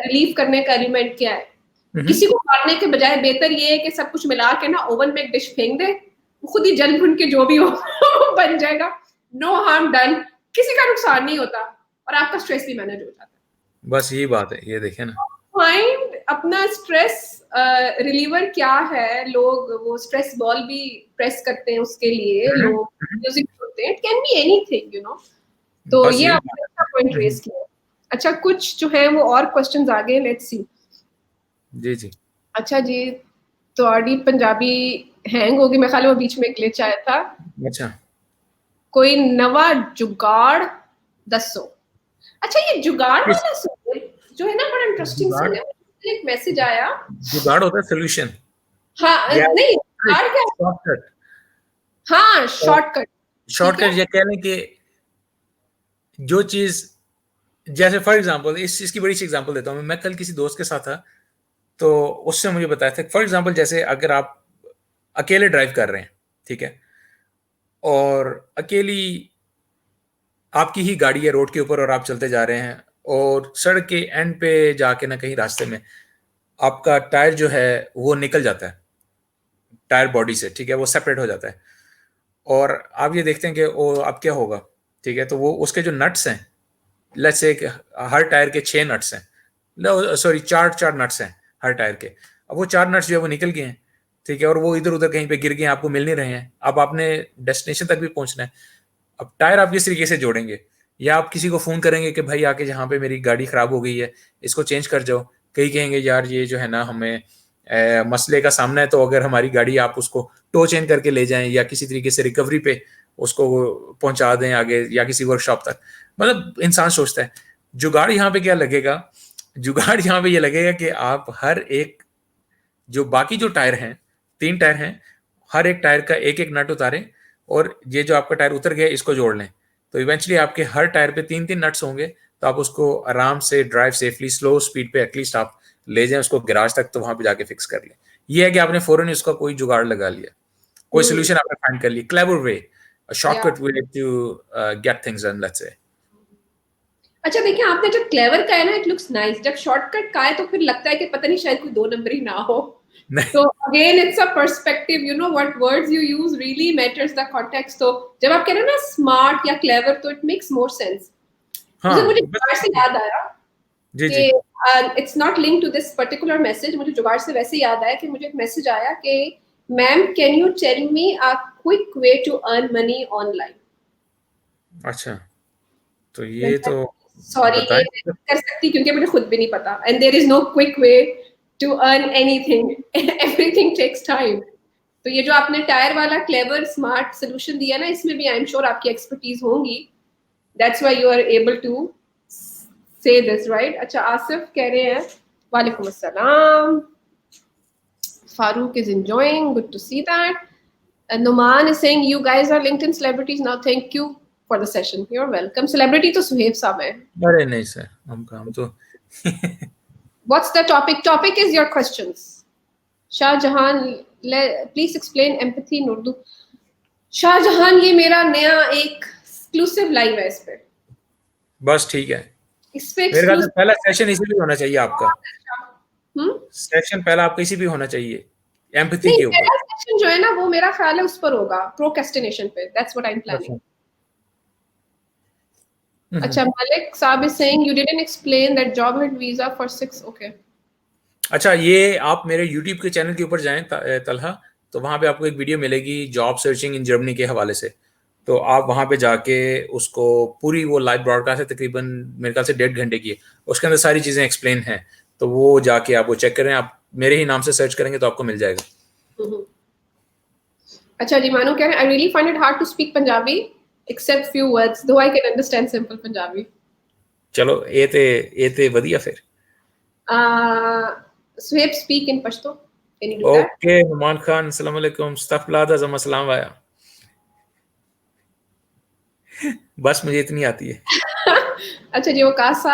रिलीव करने का एलिमेंट क्या है. किसी को मारने के बजाय बेहतर ये है कि सब कुछ मिला के ना ओवन में एक डिश फेंक दे, खुद ही जल भुन के जो भी हो बन जाएगा. नो हार्म डन, किसी का नुकसान नहीं होता और आपका स्ट्रेस भी मैनेज हो जाता है. बस यही बात है. ये देखें ना, फाइंड अपना स्ट्रेस रिलीवर क्या है. लोग वो स्ट्रेस बॉल भी प्रेस करते हैं उसके लिए, लोग म्यूजिक होते हैं, it can be anything, you know. तो ये आपने अच्छा पॉइंट रेज किया. अच्छा, कुछ जो है वो और क्वेश्चंस आ गए, लेट्स सी. जी जी. अच्छा जी, तो आड़ी पंजाबी हैंग होगी, मैं ख्याल वो बीच में ग्लिच आया था. अच्छा, कोई नवा जुगाड़ दसो. अच्छा, ये जुगाड़ किस वाला जो है ना, बड़ा इंटरेस्टिंग जुगाड़? सीन है। मुझे एक मैसेज आया। जुगाड़ होता है सोल्यूशन हाँ, या नहीं जुगाड़ क्या? शॉर्टकट। हाँ, शॉर्टकट। ठीक है। शॉर्टकट या कह लें कि जो चीज, जैसे फॉर एग्जांपल इस चीज की बड़ी सी एग्जांपल देता हूँ मैं कल किसी दोस्त के साथ था, तो उससे मुझे बताया था फॉर एग्जांपल जैसे अगर आप अकेले ड्राइव कर रहे हैं, ठीक है, और अकेली आपकी ही गाड़ी है रोड के ऊपर और आप चलते जा रहे हैं, और सड़क के एंड पे जाके ना कहीं रास्ते में आपका टायर जो है वो निकल जाता है टायर बॉडी से, ठीक है, वो सेपरेट हो जाता है, और आप ये देखते हैं कि वो अब क्या होगा, ठीक है, तो वो उसके जो नट्स हैं, लेट्स से हर टायर के 6 नट्स हैं, सॉरी चार चार नट्स हैं हर टायर के, अब वो 4 नट्स जो है वो निकल गए हैं, ठीक है, और वो इधर उधर कहीं पे गिर गए हैं, आपको मिल नहीं रहे हैं, अब आपने डेस्टिनेशन तक भी पहुंचना है, अब टायर आप किस तरीके से जोड़ेंगे, या आप किसी को फोन करेंगे कि भाई आके जहाँ पे मेरी गाड़ी खराब हो गई है इसको चेंज कर जाओ, कई कहेंगे यार ये जो है ना हमें मसले का सामना है, तो अगर हमारी गाड़ी आप उसको टो चेंज करके ले जाएं या किसी तरीके से रिकवरी पे उसको पहुंचा दें आगे या किसी वर्कशॉप तक, मतलब इंसान सोचता है जुगाड़ यहाँ पे क्या लगेगा, जुगाड़ यहाँ पे ये लगेगा कि आप हर एक जो बाकी जो टायर हैं, 3 टायर हैं, हर एक टायर का एक एक नट उतारें, और ये जो आपका टायर उतर गया इसको जोड़ लें, तो इवेंचुअली आपके हर टायर पे 3 3 नट्स होंगे, तो आप उसको आराम से ड्राइव सेफली स्लो स्पीड पे एटलीस्ट आप ले जाएं उसको गैराज तक, तो वहां पे जाके फिक्स कर लें। ये है कि आपने फौरन उसका कोई जुगाड़ लगा लिया, कोई हम्म। सोल्यूशन आपने फाइंड कर लिया, क्लेवर वे, या shortcut way to get things done, let's say. अच्छा, देखिए आपने जब क्लेवर का है ना, इट लुक्स नाइस। जब शॉर्टकट का है तो फिर लगता है कि पता नहीं शायद कोई दो नंबर ही ना हो। नहीं, तो again it's a perspective, you know what words you use really matters the context. तो जब आप कह रहे हो ना स्मार्ट या क्लेवर, तो इट मेक्स मोर सेंस। हाँ मुझे मुझे बस, जुगाड़ से याद आया जी जी, कि it's not link to this particular message. मुझे जुगाड़ से वैसे याद आया कि मुझे एक मैसेज आया कि ma'am can you tell me a quick way to earn money online. अच्छा, तो ये तो सॉरी, ये बताएं। मैं नहीं कर सकती क्योंकि मुझे खुद भी नहीं पता, and there is no quick way to earn anything, everything takes time. तो ये जो आपने टायर वाला क्लेवर स्मार्ट सोल्यूशन दिया ना, इसमें भी आई एम श्योर आपकी एक्सपर्टीज होंगी। That's why you are able to say this, right? अच्छा, आसिफ कह रहे हैं वालेकुम अस्सलाम, Farooq is enjoying, good to see that. And Numan is saying you guys are LinkedIn celebrities now, thank you for the session, you're welcome. Celebrity तो सुहेब साहब है। अरे नहीं सर, हम काम तो What's the topic? Topic is your questions. Shahjahan, please explain empathy in Urdu. Shahjahan, ये मेरा नया एक एक्सक्लूसिव लाइव है इस पे। बस ठीक है, इस पे मेरे ख्याल से एक्सक्लूसिव। पहला सेशन इसी पे होना चाहिए आपका, हम्म। सेशन पहला आपका इसी पे होना चाहिए, एम्पैथी नहीं, के ऊपर। पहला सेशन जो है ना वो मेरा ख्याल है उस पर होगा, प्रोक्रेस्टिनेशन पे। That's what I am planning. अच्छा। अच्छा, Malik Saab is saying you didn't explain that job had visa for 6. Okay. अच्छा, ये आप मेरे यूट्यूब के चैनल के ऊपर जाएं तलहा, तो वहां पे आपको एक वीडियो मिलेगी जॉब सर्चिंग इन जर्मनी के हवाले से, तो आप वहां पे जाके उसको पूरी वो लाइव ब्रॉडकास्ट है तकरीबन मेरे ख्याल से 1.5 घंटे की है, उसके अंदर सारी चीज़ें एक्सप्लेन हैं, तो वो जाके आप वो चेक करें, आप मेरे ही नाम से सर्च करेंगे तो आपको मिल जाएगा। Mhm. अच्छा जी, मानो कह रहे हैं I really find it hard to speak Punjabi except few words, though I can understand simple Punjabi. चलो ये ते वधिया फिर। Suhaib, speak in Pashto. Can you do that? Okay Numan Khan, अस्सलाम वालेकुम, अस्तगफिरुल्लाह अज़म अस्सलाम वाया, बस मुझे इतनी आती है। अच्छा जी, वकास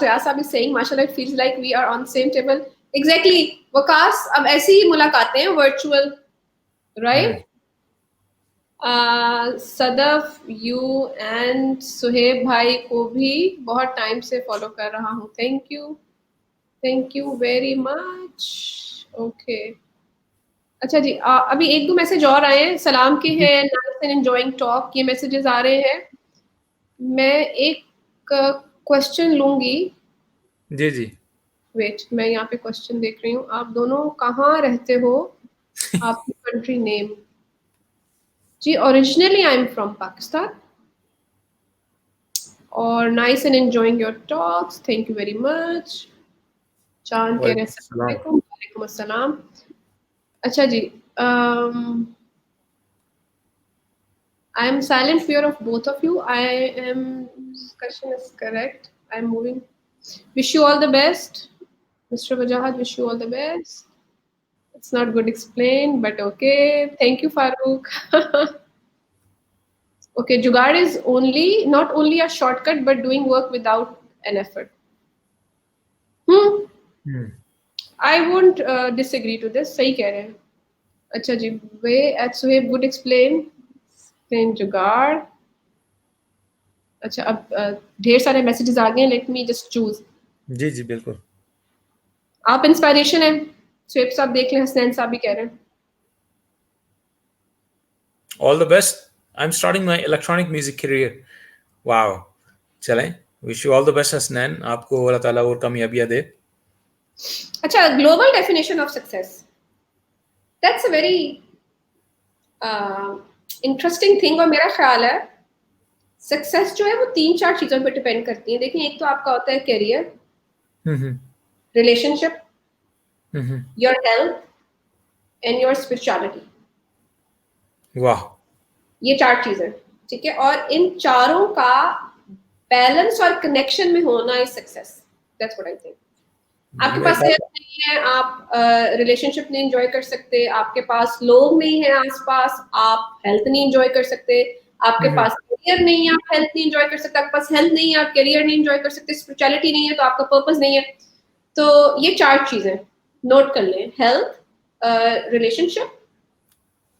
रियाज साहब is saying माशाल्लाह it feels like we are on same table. Exactly. Waqas, अब ऐसी ही मुलाकातें हैं virtual, right? Sadaf, you and Suhaib भाई को भी बहुत टाइम से फॉलो कर रहा हूँ। Thank you very much. Okay. अच्छा जी, अभी एक दो मैसेज और आए हैं, सलाम के हैं, नाइस एंड एंजॉयिंग टॉक, ये मैसेजेस आ रहे हैं। मैं एक क्वेश्चन लूंगी। जी जी। वेट, मैं यहाँ पे क्वेश्चन देख रही हूँ। आप दोनों कहाँ रहते हो? आपकी कंट्री नेम? जी, originally I am from Pakistan और nice and enjoying your talks, thank you very much. Chand कह रहे हैं अस्सलाम वालेकुम वालेकुम। वालेकुम अस्सलाम। अच्छा जी, I am silent fear of both of you. I am, discussion is correct. I am moving. Wish you all the best. Mr. Wajahat, wish you all the best. It's not good explained, but okay. Thank you, Farooq. Okay, Jugaad is only not only a shortcut, but doing work without an effort. I won't disagree to this. सही कह रहे हैं. अच्छा जी, way at Suhaib would explain जुगाड़. अच्छा अब ढेर सारे मैसेजेस आ गए हैं. Let me just choose. जी जी बिल्कुल. आप इंस्पायरेशन है. सुहेब साहब देख लें. हसनैन साहब भी कह रहे हैं. All the best. I'm starting my electronic music career. Wow. चलें. Wish you all the best, Hasnain. आपको अल्लाह ताला और कामयाबियां दे. अच्छा, global definition of success. That's a very interesting thing. और मेरा ख्याल है सक्सेस जो है वो 3-4 चीजों पे डिपेंड करती है. देखिए, एक तो आपका होता है career, relationship, your health and your spirituality. वाह. ये 4 चीजें, ठीक है. और इन चारों का बैलेंस और कनेक्शन में होना is success. That's what I think. आपके पास हेल्थ नहीं है, आप रिलेशनशिप नहीं एंजॉय कर सकते. आपके पास लोग नहीं है आसपास, आप हेल्थ नहीं एंजॉय कर सकते. आपके पास करियर नहीं है, आप हेल्थ नहीं एंजॉय कर सकते. आपके पास हेल्थ नहीं है, आप करियर नहीं एंजॉय कर सकते. स्पिरिचुअलिटी नहीं है तो आपका पर्पस नहीं है. तो ये 4 चीजें नोट कर लें. Health, relationship,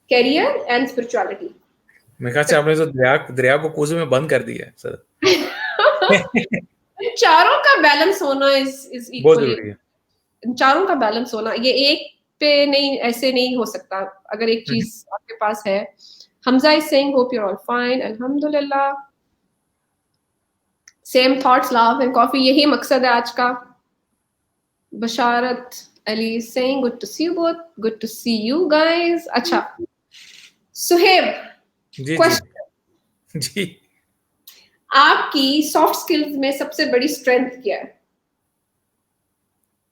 career and spirituality. मेरे ख्याल से आपने तो दरिया को कोसे में बंद कर दिया है सर. चारों का बैलेंस होना इज बहुत जरूरी है. चारों का बैलेंस होना. ये एक पे नहीं, ऐसे नहीं हो सकता. अगर एक चीज आपके पास है. Hamza is saying, hope you're all fine. Alhamdulillah. Same thoughts, love and coffee. यही मकसद है आज का. Basharat Ali is saying, good to see you both. Good to see you guys. अच्छा. Suhaib. जी. आपकी सॉफ्ट स्किल्स में सबसे बड़ी स्ट्रेंथ क्या है?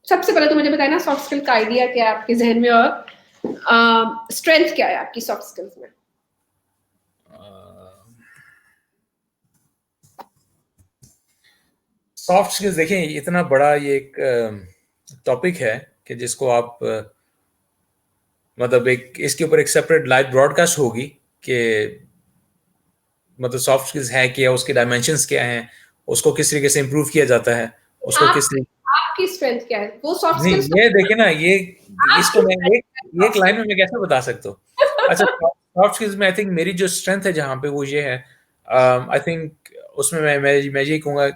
सबसे पहले तो मुझे बताया ना सॉफ्ट स्किल का आइडिया क्या है आपके जहन में, और स्ट्रेंथ क्या है आपकी सॉफ्ट स्किल्स में? सॉफ्ट स्किल्स देखें, इतना बड़ा ये एक टॉपिक है कि जिसको आप मतलब एक इसके ऊपर एक सेपरेट लाइव ब्रॉडकास्ट होगी कि मतलब सॉफ्ट स्किल्स है क्या, उसके डायमेंशंस क्या हैं, उसको किस तरीके से इम्प्रूव किया जाता है, उसको किस आपकी स्ट्रेंथ क्या है वो सॉफ्ट स्किल्स. ये देखे ना, ये इसको मैं एक लाइन में मैं कैसे बता सकता हूँ. अच्छा, सॉफ्ट स्किल्स में आई थिंक मेरी जो स्ट्रेंथ है जहाँ पे वो ये है, आई थिंक उसमें मैं ये कहूँगा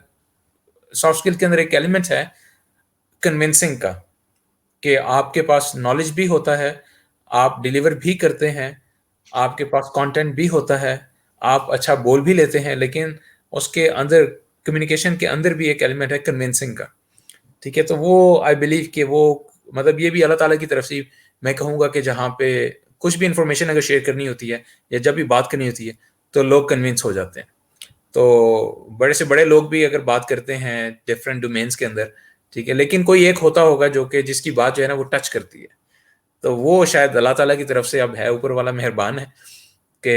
सॉफ्ट स्किल के अंदर एक एलिमेंट है कन्विंसिंग का, कि आपके पास नॉलेज भी होता है, आप डिलीवर भी करते हैं, आपके पास कंटेंट भी होता है, आप अच्छा बोल भी लेते हैं, लेकिन उसके अंदर कम्युनिकेशन के अंदर भी एक एलिमेंट है कन्विंसिंग का. ठीक है. तो वो आई बिलीव कि वो मतलब ये भी अल्लाह ताला की तरफ से मैं कहूँगा कि जहाँ पे कुछ भी इंफॉर्मेशन अगर शेयर करनी होती है या जब भी बात करनी होती है तो लोग कन्विंस हो जाते हैं. तो बड़े से बड़े लोग भी अगर बात करते हैं डिफरेंट डोमेन्स के अंदर, ठीक है, लेकिन कोई एक होता होगा जो कि जिसकी बात जो है ना वो टच करती है. तो वो शायद अल्लाह ताला की तरफ से अब है, ऊपर वाला मेहरबान है कि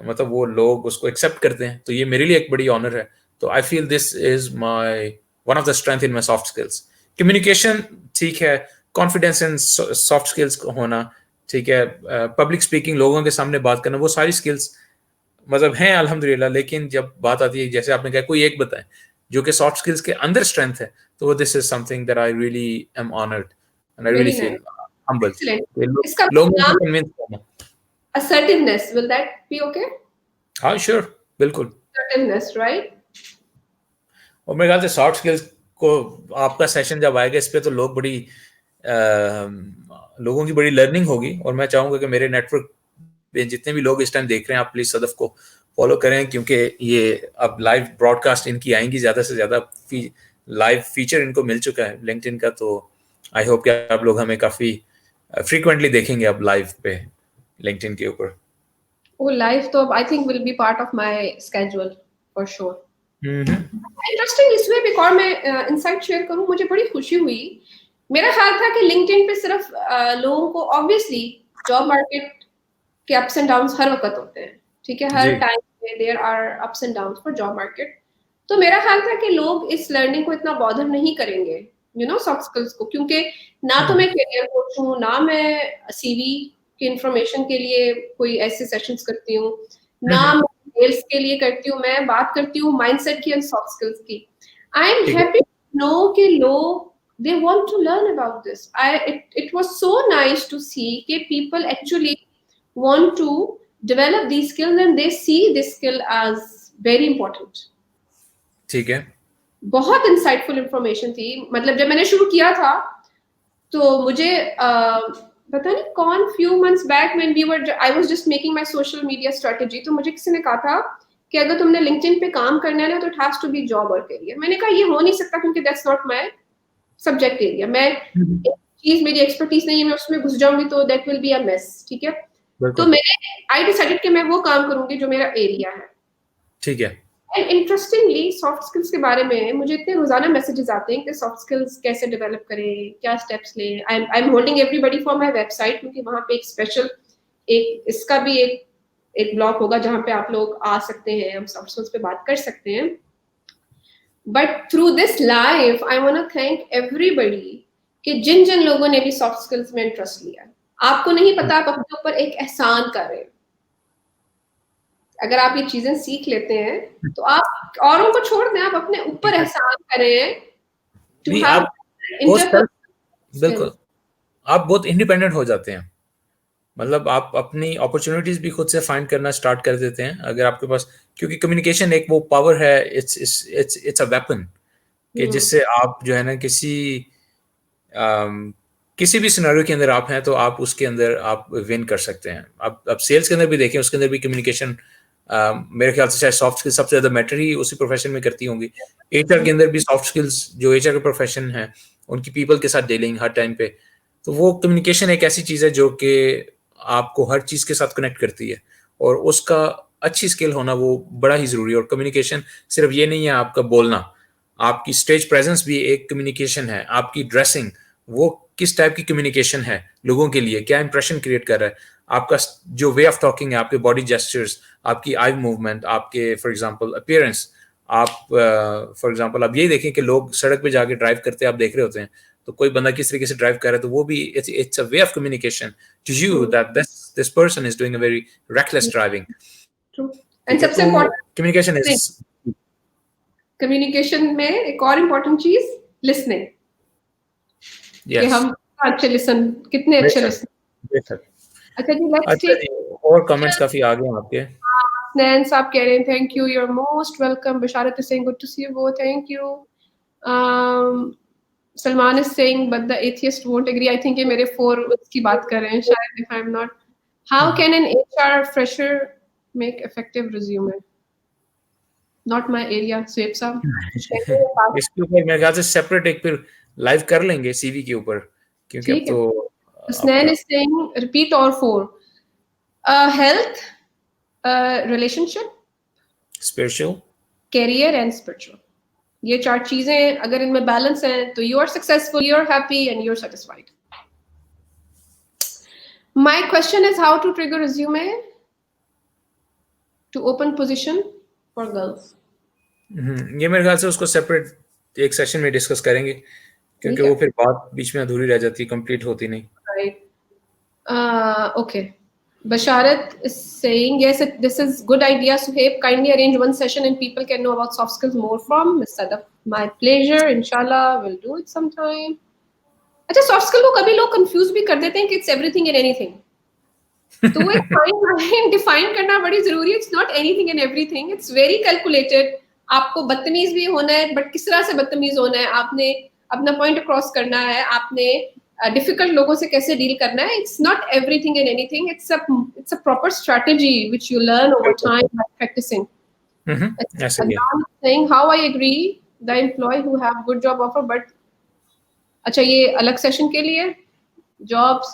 मतलब वो लोग उसको एक्सेप्ट करते हैं. तो ये मेरे लिए एक बड़ी ऑनर है. तो I feel this is my one of the strength in my soft skills. Communication ठीक है, कॉन्फिडेंस इन सॉफ्ट स्किल्स होना ठीक है, पब्लिक स्पीकिंग, लोगों के सामने बात करना, वो सारी स्किल्स मतलब हैं अल्हम्दुलिल्लाह. लेकिन जब बात आती है, जैसे आपने कहा कोई एक बताएं जो कि सॉफ्ट स्किल्स के अंदर स्ट्रेंथ है, तो this is something that I really am honoured and I really feel humble. लोगों को कन्विंस करना. assertiveness, will that be okay? हाँ श्योर, बिल्कुल. assertiveness, right? और मेरे ख्याल से सॉफ्ट स्किल्स को आपका सेशन जब आएगा इस पे तो लोगों की बड़ी लर्निंग होगी. और मैं चाहूंगा कि मेरे नेटवर्क पे जितने भी लोग इस टाइम देख रहे हैं, आप प्लीज सदफ को फॉलो करें, क्योंकि ये अब लाइव ब्रॉडकास्ट इनकी आएंगी, ज्यादा से ज्यादा लाइव फीचर इनको मिल चुका है लिंक्डइन का. तो आई होप कि आप लोग हमें काफी फ्रीक्वेंटली देखेंगे अब लाइव पे लिंक्डइन के ऊपर. वो लाइव तो I think will be part of my schedule for sure. Interesting. इसमें भी एक और मैं इनसाइट शेयर करूं, मुझे बड़ी खुशी हुई. मेरा ख्याल था कि लिंक्डइन पे सिर्फ लोगों को ऑब्वियसली जॉब मार्केट के अप्स एंड डाउन्स हर वक्त होते हैं, ठीक है, हर टाइम पे there are ups and downs for job market. तो मेरा ख्याल था कि लोग इस लर्निंग को इतना बॉदर नहीं करेंगे, यू नो, सॉफ्ट स्किल्स को, क्योंकि ना तो मैं करियर कोच हूँ, ना मैं सीवी की इंफॉर्मेशन के लिए कोई ऐसे सेशंस करती हूँ, ना मैं सेल्स के लिए करती हूँ, मैं बात करती हूँ माइंडसेट की एंड सॉफ्ट स्किल्स की। I am happy to know कि लोग they want to learn about this. It was so nice to see कि people actually want to develop these skills and they see this skill as very important. ठीक है, बहुत insightful information थी। मतलब जब मैंने शुरू किया था तो मुझे पता नहीं कौन few months back when we were I was just making my social media strategy, तो मुझे किसी ने कहा था कि अगर तुमने लिंक्डइन पे काम करना है ना तो it has to be job और करियर। मैंने कहा ये हो नहीं सकता क्योंकि that's not my subject area. मैं एक चीज मेरी एक्सपर्टीज नहीं है, मैं उसमें घुस जाऊंगी तो that will be a mess, ठीक है। तो मैंने आई डिसाइडेड कि मैं वो काम करूंगी जो मेरा एरिया है, ठीक है। एंड इंटरेस्टिंगली सॉफ्ट स्किल्स के बारे में मुझे इतने रोजाना मैसेजेस आते हैं कि सॉफ्ट स्किल्स कैसे डेवलप करें, क्या स्टेप्स लें। I am holding everybody for my website, क्योंकि वहां पे एक स्पेशल एक इसका भी एक ब्लॉग होगा जहां पे आप लोग आ सकते हैं, हम सॉफ्ट स्किल्स पे बात कर सकते हैं। But through this life I want to thank everybody कि जिन जिन लोगों ने भी सॉफ्ट स्किल्स में इंटरेस्ट लिया। आपको नहीं पता आप अपने ऊपर एक एहसान कर रहे हैं। अगर आप ये चीजें सीख लेते हैं तो आप औरों को छोड़ दें, आप अपने ऊपर एहसान करें टू हैव बिल्कुल, आप बहुत इंडिपेंडेंट हो जाते हैं। मतलब आप अपनी अपॉर्चुनिटीज भी खुद से फाइंड करना स्टार्ट कर देते हैं अगर आपके पास, क्योंकि कम्युनिकेशन एक वो पावर है, इट्स अ वेपन कि जिससे आप जो है ना किसी भी सिनेरियो के अंदर आप हैं तो आप उसके अंदर आप विन कर सकते हैं। अब सेल्स के अंदर भी देखें, उसके अंदर भी कम्युनिकेशन मेरे ख्याल से शायद सॉफ्ट स्किल्स सबसे ज्यादा मैटर ही उसी प्रोफेशन में करती होंगी। एचआर के अंदर भी सॉफ्ट स्किल्स, जो एचआर का प्रोफेशन है, उनकी पीपल के साथ डीलिंग हर टाइम पे, तो वो कम्युनिकेशन एक ऐसी चीज है जो कि आपको हर चीज के साथ कनेक्ट करती है, और उसका अच्छी स्किल होना वो बड़ा ही जरूरी है। और कम्युनिकेशन सिर्फ ये नहीं है आपका बोलना, आपकी स्टेज प्रेजेंस भी एक कम्युनिकेशन है, आपकी ड्रेसिंग वो किस टाइप की कम्युनिकेशन है लोगों के लिए, क्या इंप्रेशन क्रिएट कर रहा है, आपका जो वे ऑफ टॉकिंग है, आपके बॉडी जेस्चर्स, आपकी आई मूवमेंट, आपके फॉर एग्जांपल अपीयरेंस। आप फॉर एग्जांपल आप यही देखें कि लोग सड़क पे जाके ड्राइव करते आप देख रहे होते हैं, तो कोई बंदा किस तरीके से ड्राइव कर रहा है तो वो भी it's a way of communication to you that this person is doing a very reckless driving. And सबसे इम्पोर्टेंट कम्युनिकेशन में एक और इम्पोर्टेंट चीज लिसनिंग। कि हम अच्छे लिसन, कितने अच्छे लिसन। अच्छा जी, लेट्स टेक और कमेंट्स काफी आ गए आपके। स्नैन साहब कह रहे हैं thank you, you are most welcome. Basharat is saying good to see you both, thank you. Salman is saying but the atheist won't agree. I think ये मेरे 4 की बात कर रहे हैं शायद, if I am not. How can an HR fresher make effective resume? Not my area. स्वेप साहब इसके ऊपर मेरे ख्याल से सेपरेट एक फिर लाइव कर लेंगे सीवी के ऊपर, क्योंकि अब तो Snan is saying repeat all 4. Health, relationship, spiritual, career and spiritual. ये 4 चीजें अगर इनमें बैलेंस है तो you are successful, you are happy and you are satisfied. My question is how to trigger resume to open position for girls. ये मेरे ख्याल से उसको सेपरेट एक सेशन में डिस्कस करेंगे, क्योंकि वो फिर बात बीच में अधूरी रह जाती है, कंप्लीट होती नहीं। Right. Okay. Basharat is saying yes, this is good idea. Suhaib, kindly arrange one session and people can know about soft skills more from Ms. Sadaf. My pleasure. Inshallah, we'll do it sometime. अच्छा, soft skill को कभी लोग confuse भी कर देते हैं कि it's everything and anything. तो वो एक फाइन लाइन डिफाइन करना बड़ी जरूरी है। It's not anything and everything, it's very calculated. आपको बदतमीज भी होना है, बट किस तरह से बदतमीज होना है, आपने अपना पॉइंट क्रॉस करना है, आपने डिफिकल्ट लोगों से कैसे डील करना है। It's not everything and anything, it's a proper strategy which you learn over time by practising. saying how I agree the employee who have good job offer, but अच्छा ये अलग सेशन के लिए jobs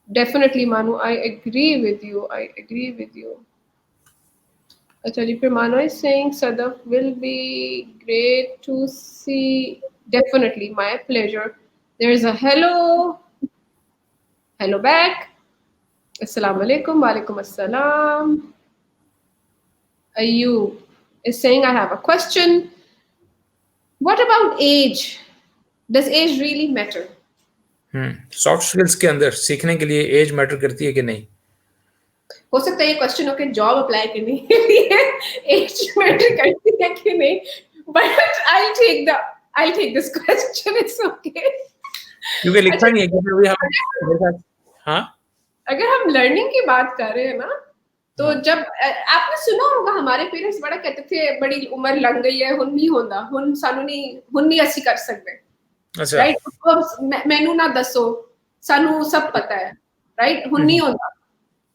definitely मानो, I agree with you। अच्छा जी, फिर मानो is saying Sadaf will be great to see, definitely my pleasure। There is a hello back। Assalamu alaikum. Walaikum assalam. Ayub is saying, I have a question. What about age? Does age really matter? Soft skills के अंदर सीखने के लिए as matter करती है कि नहीं? हो सकता है ये क्वेश्चन होके जॉब अप्लाई करने के लिए एज मैटर करती है कि नहीं, but I take this question, it's okay. क्योंकि लिखा नहीं है कि अभी हम, हाँ, अगर हम लर्निंग की बात कर रहे हैं ना, तो हाँ, जब आपने सुना होगा हमारे पेरेंट्स बड़ा कहते थे बड़ी उम्र लग गई है, हुन नहीं होता, हुन सानू नहीं, हुन नहीं असि कर सकते, अच्छा, राइट, मैनू ना दसो, सानू सब पता है, राइट, हुन नहीं होता।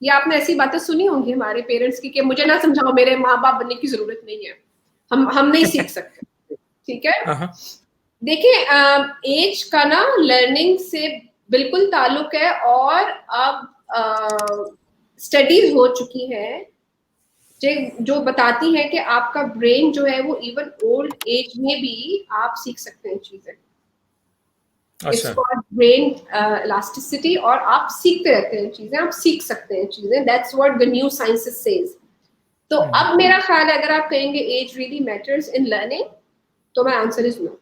ये आपने ऐसी बातें सुनी होंगी हमारे पेरेंट्स की कि मुझे ना समझाओ, मेरे माँ बाप बनने की जरूरत नहीं है, हम नहीं सीख सकते, ठीक है। हाँ, देखिए एज का ना लर्निंग से बिल्कुल ताल्लुक है, और अब स्टडीज हो चुकी हैं जो बताती है कि आपका ब्रेन जो है वो इवन ओल्ड एज में भी आप सीख सकते हैं चीजें। इट्स अच्छा, कॉल्ड ब्रेन इलास्टिसिटी, और आप सीखते रहते हैं चीजें, आप सीख सकते हैं चीजें, that's what the new sciences says. तो अब मेरा ख्याल है अगर आप कहेंगे age really matters in learning, तो माय आंसर इज नो।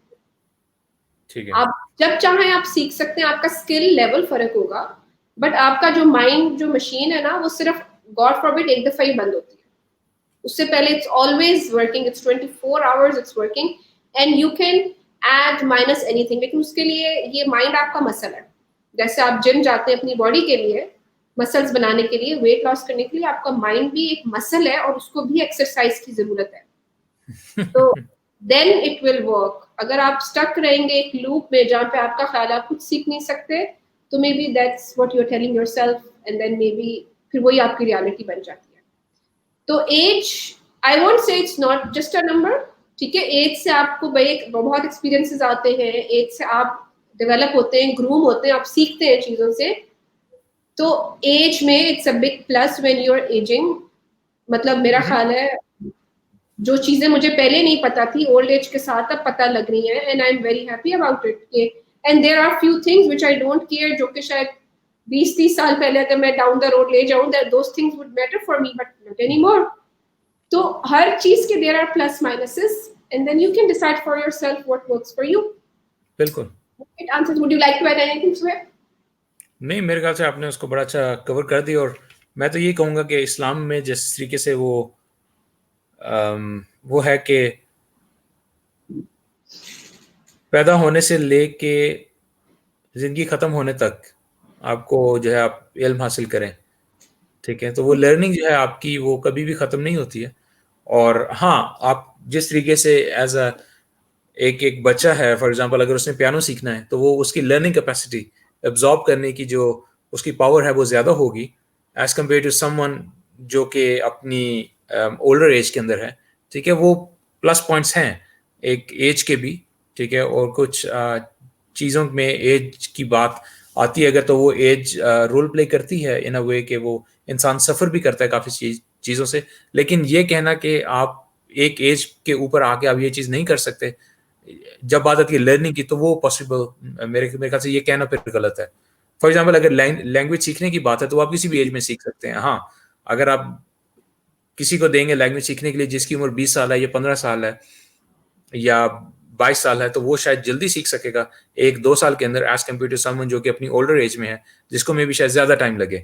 ठीक है, आप जब चाहें आप सीख सकते हैं, आपका स्किल लेवल फर्क होगा, बट आपका जो माइंड जो मशीन है ना, वो सिर्फ गॉड फॉरबिड एक दफा ही बंद होती है, उससे पहले it's always working, it's 24 hours it's working, and you can add minus anything. लेकिन उसके लिए ये माइंड आपका मसल है, जैसे आप जिम जाते हैं अपनी बॉडी के लिए, मसल्स बनाने के लिए, वेट लॉस करने के लिए, आपका माइंड भी एक मसल है और उसको भी एक्सरसाइज की जरूरत है। तो देन इट विल वर्क। अगर आप स्टक रहेंगे एक लूप में जहाँ पे आपका ख्याल आप कुछ सीख नहीं सकते, तो maybe that's what you are telling yourself, and then maybe फिर वही आपकी रियलिटी बन जाती है। तो age, I won't say it's not just a number, ठीक है। एज से आपको बहुत एक्सपीरियंसेस आते हैं, एज से आप डेवलप होते हैं, ग्रूम होते हैं, आप सीखते हैं चीजों से। तो एज में it's a big plus when you are ageing. मतलब मेरा ख्याल है जो चीजें मुझे पहले नहीं पता थी, ओल्ड एज के साथ अब पता लग रही हैं, and I am very happy about it. And there are few things which I don't care, जो कि शायद 20-30 साल पहले अगर मैं डाउन द रोड ले जाऊं, that those things would matter for me, but not anymore. तो हर चीज के there are plus minuses, and then you can decide for yourself what works for you. बिल्कुल। It answers, would you like to add anything to it? नहीं, मेरे ख्याल से आपने उसको बड़ा अच्छा कवर कर दिया। और मैं तो ये कहूँगा कि इस्लाम में जिस तरीके से वो है कि पैदा होने से लेके ज़िंदगी ख़त्म होने तक आपको जो है आप इल्म हासिल करें, ठीक है? तो वो लर्निंग जो है आपकी वो कभी भी ख़त्म नहीं होती है। और हाँ, आप जिस तरीके से एज़ अ एक बच्चा है, फॉर एग्ज़ाम्पल अगर उसने पियानो सीखना है, तो वो उसकी लर्निंग कैपेसिटी एब्ज़ॉर्ब करने की जो उसकी पावर है वो ज़्यादा होगी एज़ कम्पेयर टू समवन जो कि अपनी ओल्डर एज के अंदर है, ठीक है? वो प्लस पॉइंट्स हैं एक एज के भी, ठीक है? और कुछ चीज़ों में एज की बात आती है अगर, तो वो एज रोल प्ले करती है इन अ वे कि वो इंसान सफ़र भी करता है काफ़ी चीज़ों से। लेकिन ये कहना कि आप एक एज के ऊपर आके आप ये चीज़ नहीं कर सकते, जब बात आती है लर्निंग की, तो वो पॉसिबल मेरे ख्याल से ये कहना फिर गलत है। फॉर एग्जाम्पल अगर लैंग्वेज सीखने की बात है तो आप किसी भी एज में सीख सकते हैं। हाँ, अगर आप किसी को देंगे लैंग्वेज सीखने के लिए जिसकी उम्र 20 साल है या 15 साल है या 22 साल है, तो वो शायद जल्दी सीख सकेगा 1-2 साल के अंदर एज कम्पेयर टू समवन जो कि अपनी ओल्डर एज में है, जिसको मे भी शायद ज़्यादा टाइम लगे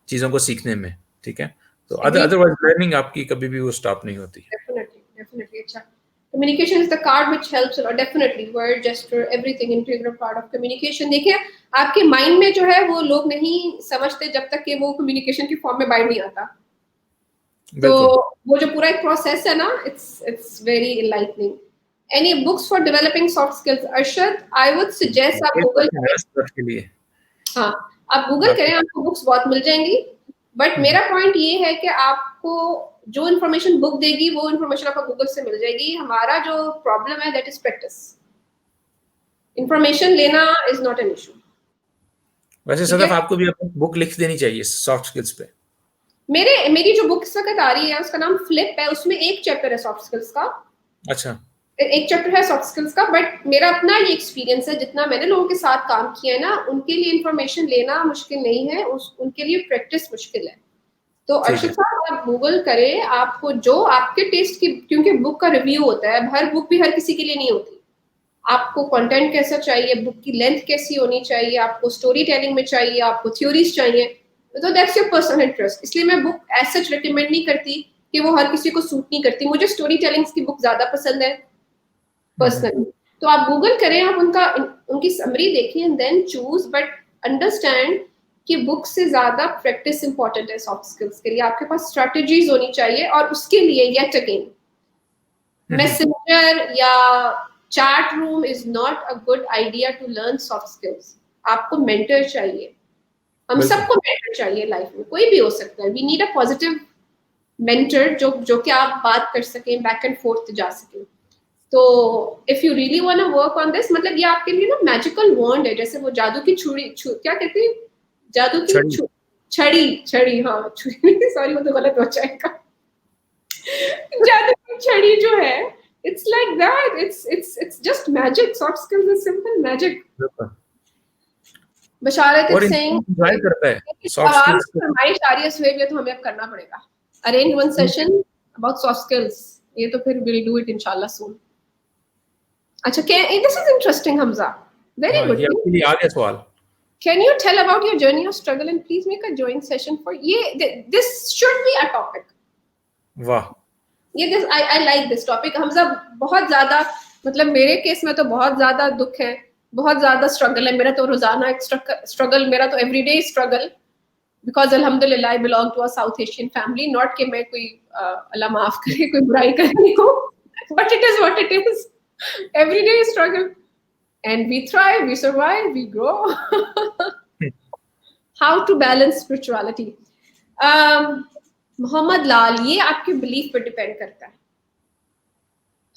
चीज़ों को सीखने में, ठीक है? तो अदरवाइज लर्निंग आपकी कभी भी वो स्टॉप नहीं होती है। Definitely. अच्छा, communication is the card which helps a lot. Definitely, word, gesture, everything integral part of communication. देखिए, आपके माइंड में जो है वो लोग नहीं समझते जब तक कि वो कम्युनिकेशन की फॉर्म में बाहर नहीं आता। तो बिल्कुल। वो जो पूरा एक प्रोसेस है ना, it's very enlightening. Any books for developing soft skills? Arshad, I would suggest आप गूगल करें। के लिए हाँ, आप गूगल आप करें, आपको बुक्स बहुत मिल जाएंगी। बट मेरा पॉइंट ये है कि आपको जो इन्फॉर्मेशन बुक देगी वो इन्फॉर्मेशन आपको गूगल से मिल जाएगी। हमारा जो प्रॉब्लम है दैट इज प्रैक्टिस। इन्फॉर्मेशन लेना इज नॉट एन इशू, वैसे ठीक है। सदफ आपको भी अपनी बुक लिख देनी चाहिए सॉफ्ट स्किल्स पे। मेरी जो बुक इस वक्त आ रही है उसका नाम फ्लिप है, उसमें एक चैप्टर है सॉफ्ट स्किल्स का। अच्छा, एक चैप्टर है सॉफ्ट स्किल्स का, बट मेरा अपना ये एक्सपीरियंस है, जितना मैंने लोगों के साथ काम किया है ना, उनके लिए इंफॉर्मेशन लेना मुश्किल नहीं है, उनके लिए प्रैक्टिस मुश्किल है। तो ठीक अर्शद है। साहब आप गूगल करें, आपको जो आपके टेस्ट की, क्योंकि बुक का रिव्यू होता है, हर बुक भी हर किसी के लिए नहीं होती। आपको कंटेंट कैसा चाहिए, बुक की लेंथ कैसी होनी चाहिए, आपको स्टोरी टेलिंग में चाहिए, आपको थ्योरीज चाहिए, तो दैट्स योर पर्सनल इंटरेस्ट। इसलिए मैं बुक एज सच रिकमेंड नहीं करती कि वो हर किसी को सूट नहीं करती। मुझे स्टोरी टेलिंग की बुक ज्यादा पसंद है पर्सनली। तो आप गूगल करें, आप उनकी समरी देखें and then choose, but understand कि बुक से ज्यादा प्रैक्टिस इंपॉर्टेंट है सॉफ्ट स्किल्स के लिए। आपके पास स्ट्रेटजीज होनी चाहिए, और उसके लिए येट अगेन मैसेंजर या chat room is not a good idea to learn soft skills. आपको मेंटर चाहिए, हम बिल्कुल। सबको मेंटर चाहिए लाइफ में, कोई भी हो सकता है। We need a positive mentor जो कि आप बात कर सकें, बैक एंड फोर्थ जा सकें। तो if you really want to work on this, मतलब ये आपके लिए ना मैजिकल वॉन्ड है, जैसे वो जादू की क्या कहते हैं, जादू की छड़ी। छड़ी, छड़ी, हाँ छुरी सॉरी वो तो गलत हो जाएगा। जादू की छड़ी जो है, it's like that, it's just magic. Soft skills is simple magic. बिल्कुल। बशारत इज और सेइंग, इंसान करता है अब सॉफ्ट आप स्किल्स को। फरमाइश आ रही है सुहेब, ये तो हमें अब करना पड़ेगा, arrange one session about soft skills. ये तो फिर विल डू इट इंशाल्लाह सून। अच्छा, this is interesting Hamza, very हाँ, ये गुड। आपके लिए आ गया सवाल। Can you tell about your journey of struggle and please make a joint session for ये this should be a topic. वाह। ये this I like this topic। Hamza बहुत ज्यादा, मतलब मेरे केस में तो बहुत ज्यादा दुख है, बहुत ज्यादा स्ट्रगल है मेरा तो, रोजाना एक स्ट्रगल मेरा तो एवरीडे स्ट्रगल। बिकॉज अल्हम्दुलिल्लाह I belong to a South Asian family, not कि मैं कोई अल्लाह माफ करे कोई बुराई कर रही हूँ, but it is what it is, everyday struggle and we thrive, we survive, we grow. How to balance spirituality. Mohammad Lal, ये आपके बिलीफ पर डिपेंड करता है।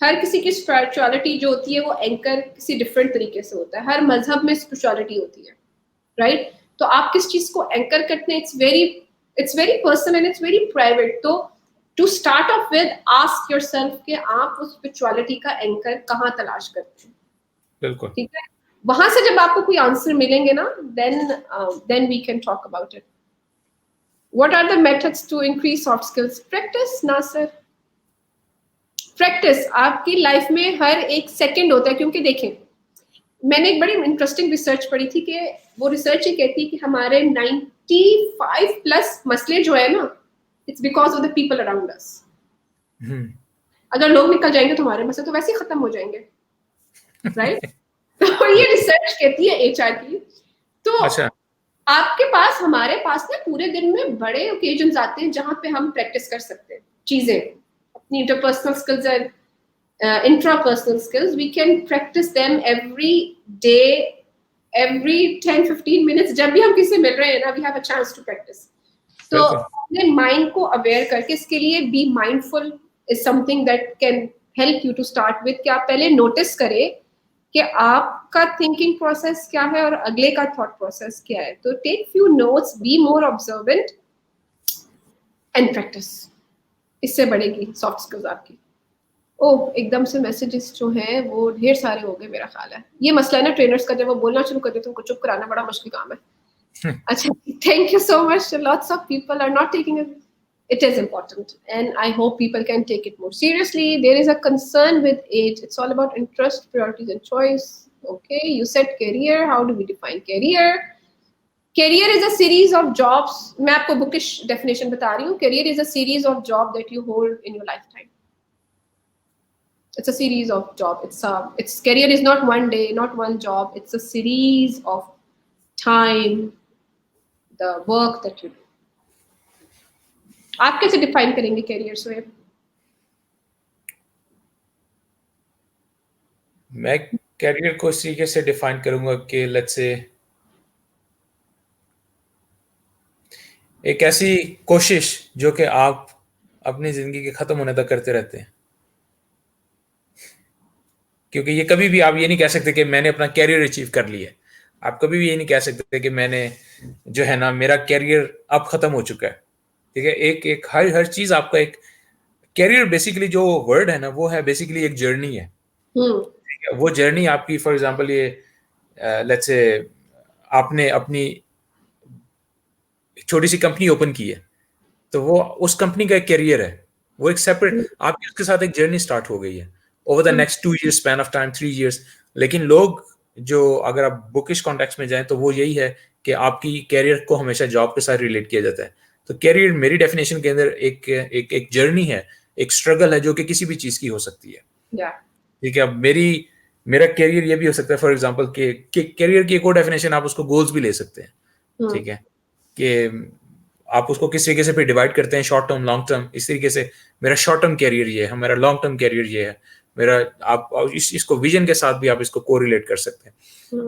हर किसी की स्पिरिचुअलिटी जो होती है वो एंकर किसी डिफरेंट तरीके से होता है, हर मजहब में स्पिरिचुअलिटी होती है, राइट? तो आप किस चीज को एंकर करते हैं, it's very personal and it's very private. तो to start off with ask yourself कि आप उस स्पिरिचुअलिटी का एंकर कहाँ तलाश करते हैं। बिल्कुल। ठीक है, वहां से जब आपको कोई आंसर मिलेंगे ना, then we can talk about it. What are the methods to increase soft skills? Practice Nasar, practice. आपकी लाइफ में हर एक सेकंड होता है, क्योंकि देखें मैंने एक बड़ी इंटरेस्टिंग रिसर्च पढ़ी थी कि वो रिसर्च ये कहती है कि हमारे 95+ मसले जो है ना, it's because of the people around us. अगर लोग निकल जाएंगे तो हमारे मसले तो वैसे ही खत्म हो जाएंगे, राइट? तो ये रिसर्च कहती है एचआर की। तो अच्छा। आपके पास, हमारे पास ना पूरे दिन में बड़े ओकेजन्स आते हैं जहां पे हम प्रैक्टिस कर सकते हैं चीजें, अपनी interpersonal skills and intrapersonal skills. We can practice them every day, every 10-15 minutes. जब भी हम किसी से मिल रहे हैं ना, we have a chance to practice. तो अपने माइंड को अवेयर करके, इसके लिए be mindful is something that can help you to start with, कि आप पहले नोटिस करें कि आपका थिंकिंग प्रोसेस क्या है और अगले का थॉट प्रोसेस क्या है। तो take few notes, be more observant and practice. इससे बढ़ेगी सॉफ्ट स्किल्स आपकी। ओह, एकदम से मैसेजेस जो हैं वो ढेर सारे हो गए मेरा ख्याल है। ये मसला है ना ट्रेनर्स का, जब वो बोलना शुरू करते तो उनको चुप कराना बड़ा मुश्किल काम है। अच्छा, thank you so much. Lots of people are not taking it. It is important, and I hope people can take it more seriously. There is a concern with age. It's all about interest, priorities, and choice. Okay, you said career. How do we define career? Career is a series of jobs. मैं आपको bookish definition बता रही हूँ। Career is a series of job that you hold in your lifetime. It's a series of job. It's career is not one day, not one job. It's a series of time, the work that you do. आप कैसे define करेंगे career Suhaib? मैं career को इस तरीके से define करूंगा कि लेट्स से एक ऐसी कोशिश जो कि आप अपनी जिंदगी के खत्म होने तक करते रहते हैं। क्योंकि ये कभी भी आप ये नहीं कह सकते कि मैंने अपना कैरियर अचीव कर लिया है। आप कभी भी ये नहीं कह सकते कि मैंने जो है ना, मेरा कैरियर अब खत्म हो चुका है। ठीक है, एक एक हर चीज आपका एक कैरियर, बेसिकली जो वर्ड है ना, वो है बेसिकली एक जर्नी है। वो जर्नी आपकी, फॉर एग्जांपल ये लेट्स से आपने अपनी छोटी सी कंपनी ओपन की है, तो वो उस कंपनी का एक करियर है, वो एक सेपरेट आपकी उसके साथ एक जर्नी स्टार्ट हो गई है over the next 2 years span of time, 3 years। लेकिन लोग जो, अगर आप बुकिश कॉन्टेक्स्ट में जाएं तो वो यही है कि आपकी कैरियर को हमेशा जॉब के साथ रिलेट किया जाता है। तो कैरियर मेरी डेफिनेशन के अंदर एक जर्नी है, एक स्ट्रगल है, जो कि किसी भी चीज की हो सकती है। ठीक है, अब मेरा कैरियर ये भी हो सकता है, फॉर एग्जांपल कि कैरियर की एक और डेफिनेशन आप उसको गोल्स भी ले सकते हैं। ठीक है, कि आप उसको किस तरीके से फिर डिवाइड करते हैं, शॉर्ट टर्म, लॉन्ग टर्म। इस तरीके से मेरा शॉर्ट टर्म कैरियर ये है, मेरा लॉन्ग टर्म कैरियर ये है मेरा। आप इसको विजन के साथ भी आप इसको कोरिलेट कर सकते हैं।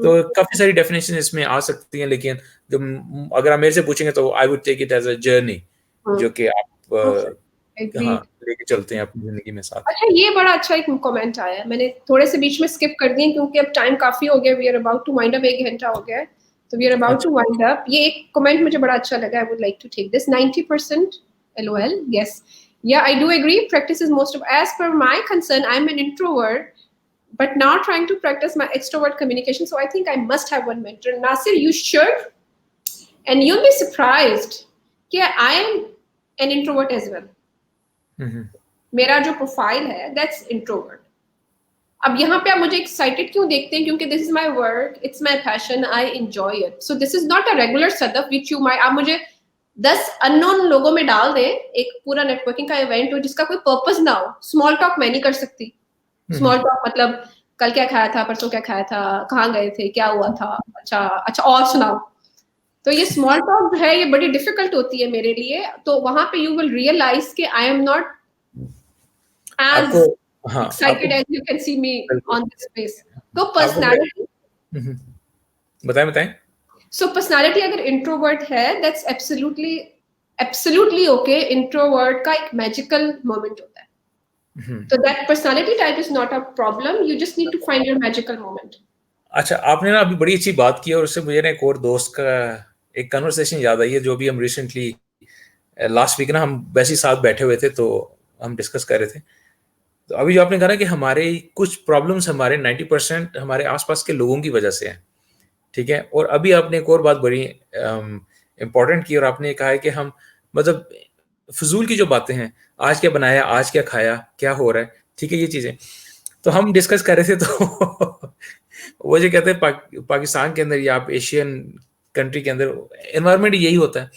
तो काफी सारी डेफिनेशन इसमें आ सकती हैं, लेकिन जब अगर आप मेरे से पूछेंगे तो I would take it as a journey, जो कि आप हाँ लेके चलते हैं अपनी जिंदगी में साथ। अच्छा, ये बड़ा अच्छा एक कमेंट आया है, मैंने थोड़े से बीच में स्किप कर दिए क्योंकि अब टाइम काफी हो गया, we are about to wind up, 1 घंटा हो गया है, तो we are about to wind up. ये एक कमेंट मुझे बड़ा अच्छा लगा, I would like to take this. 90% LOL, yes, yeah, I do agree, practice is most of, as per my concern, I'm an introvert but now trying to practice my extrovert communication, so I think I must have one mentor. Nasir, you should, and you'll be surprised कि I am an introvert as well. मेरा जो profile है that's introvert. अब यहाँ पे आप मुझे excited क्यों देखते हैं? क्योंकि this is my work, it's my passion, I enjoy it. So this is not a regular setup which you might, आप मुझे 10 अननोन लोगों में डाल दें, एक पूरा नेटवर्किंग का इवेंट हो जिसका कोई पर्पस ना हो, स्मॉल टॉक मैं नहीं कर सकती। स्मॉल टॉक मतलब कल क्या खाया था, परसों क्या खाया था, कहाँ गए थे, क्या हुआ था, अच्छा अच्छा और सुनाओ। तो ये स्मॉल टॉक है, ये बड़ी डिफिकल्ट होती है मेरे लिए। तो वहां पे यू विल रियलाइज कि आई am not as excited as you can see me on this space. तो पर्सनालिटी बताएं। सो पर्सनालिटी अगर इंट्रोवर्ट है, दैट्स एब्सोल्युटली ओके। इंट्रोवर्ट का एक मैजिकल मोमेंट होता है, तो that personality type is not a problem, you just need to find your magical moment. अच्छा, आपने ना अभी बड़ी अच्छी बात की, और उससे मुझे ना एक और दोस्त का एक कन्वर्सेशन याद आई है, जो भी हम रिसेंटली लास्ट वीक ना हम वैसे ही साथ बैठे हुए थे, तो हम डिस्कस कर रहे थे। तो अभी जो आपने कहा ना कि हमारे कुछ प्रॉब्लम्स हमारे 90% हमारे आसपास के लोगों की वजह से है। ठीक है, और अभी आपने एक और बात बड़ी इम्पोर्टेंट की, और आपने कहा है कि हम मतलब फजूल की जो बातें हैं, आज क्या बनाया, आज क्या खाया, क्या हो रहा है, ठीक है, ये चीजें तो हम डिस्कस कर रहे थे। तो वो जो कहते हैं पाकिस्तान के अंदर या आप एशियन कंट्री के अंदर एनवायरनमेंट यही होता है।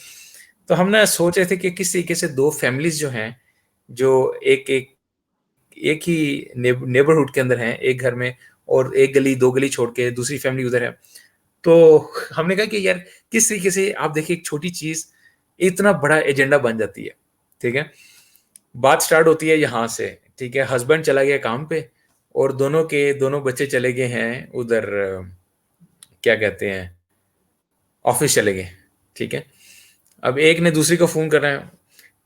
तो हम ना सोच रहे थे कि किस तरीके से दो फैमिलीज जो हैं, जो एक ही नेबरहुड के अंदर हैं, एक घर में, और एक गली 2 गली छोड़ के दूसरी फैमिली उधर है। तो हमने कहा कि यार किस तरीके से आप देखिए, एक छोटी चीज इतना बड़ा एजेंडा बन जाती है। ठीक है, बात स्टार्ट होती है यहाँ से। ठीक है, हस्बैंड चला गया काम पे, और दोनों बच्चे चले गए हैं उधर, क्या कहते हैं, ऑफिस चले गए। ठीक है, अब एक ने दूसरी को फोन कर रहा है।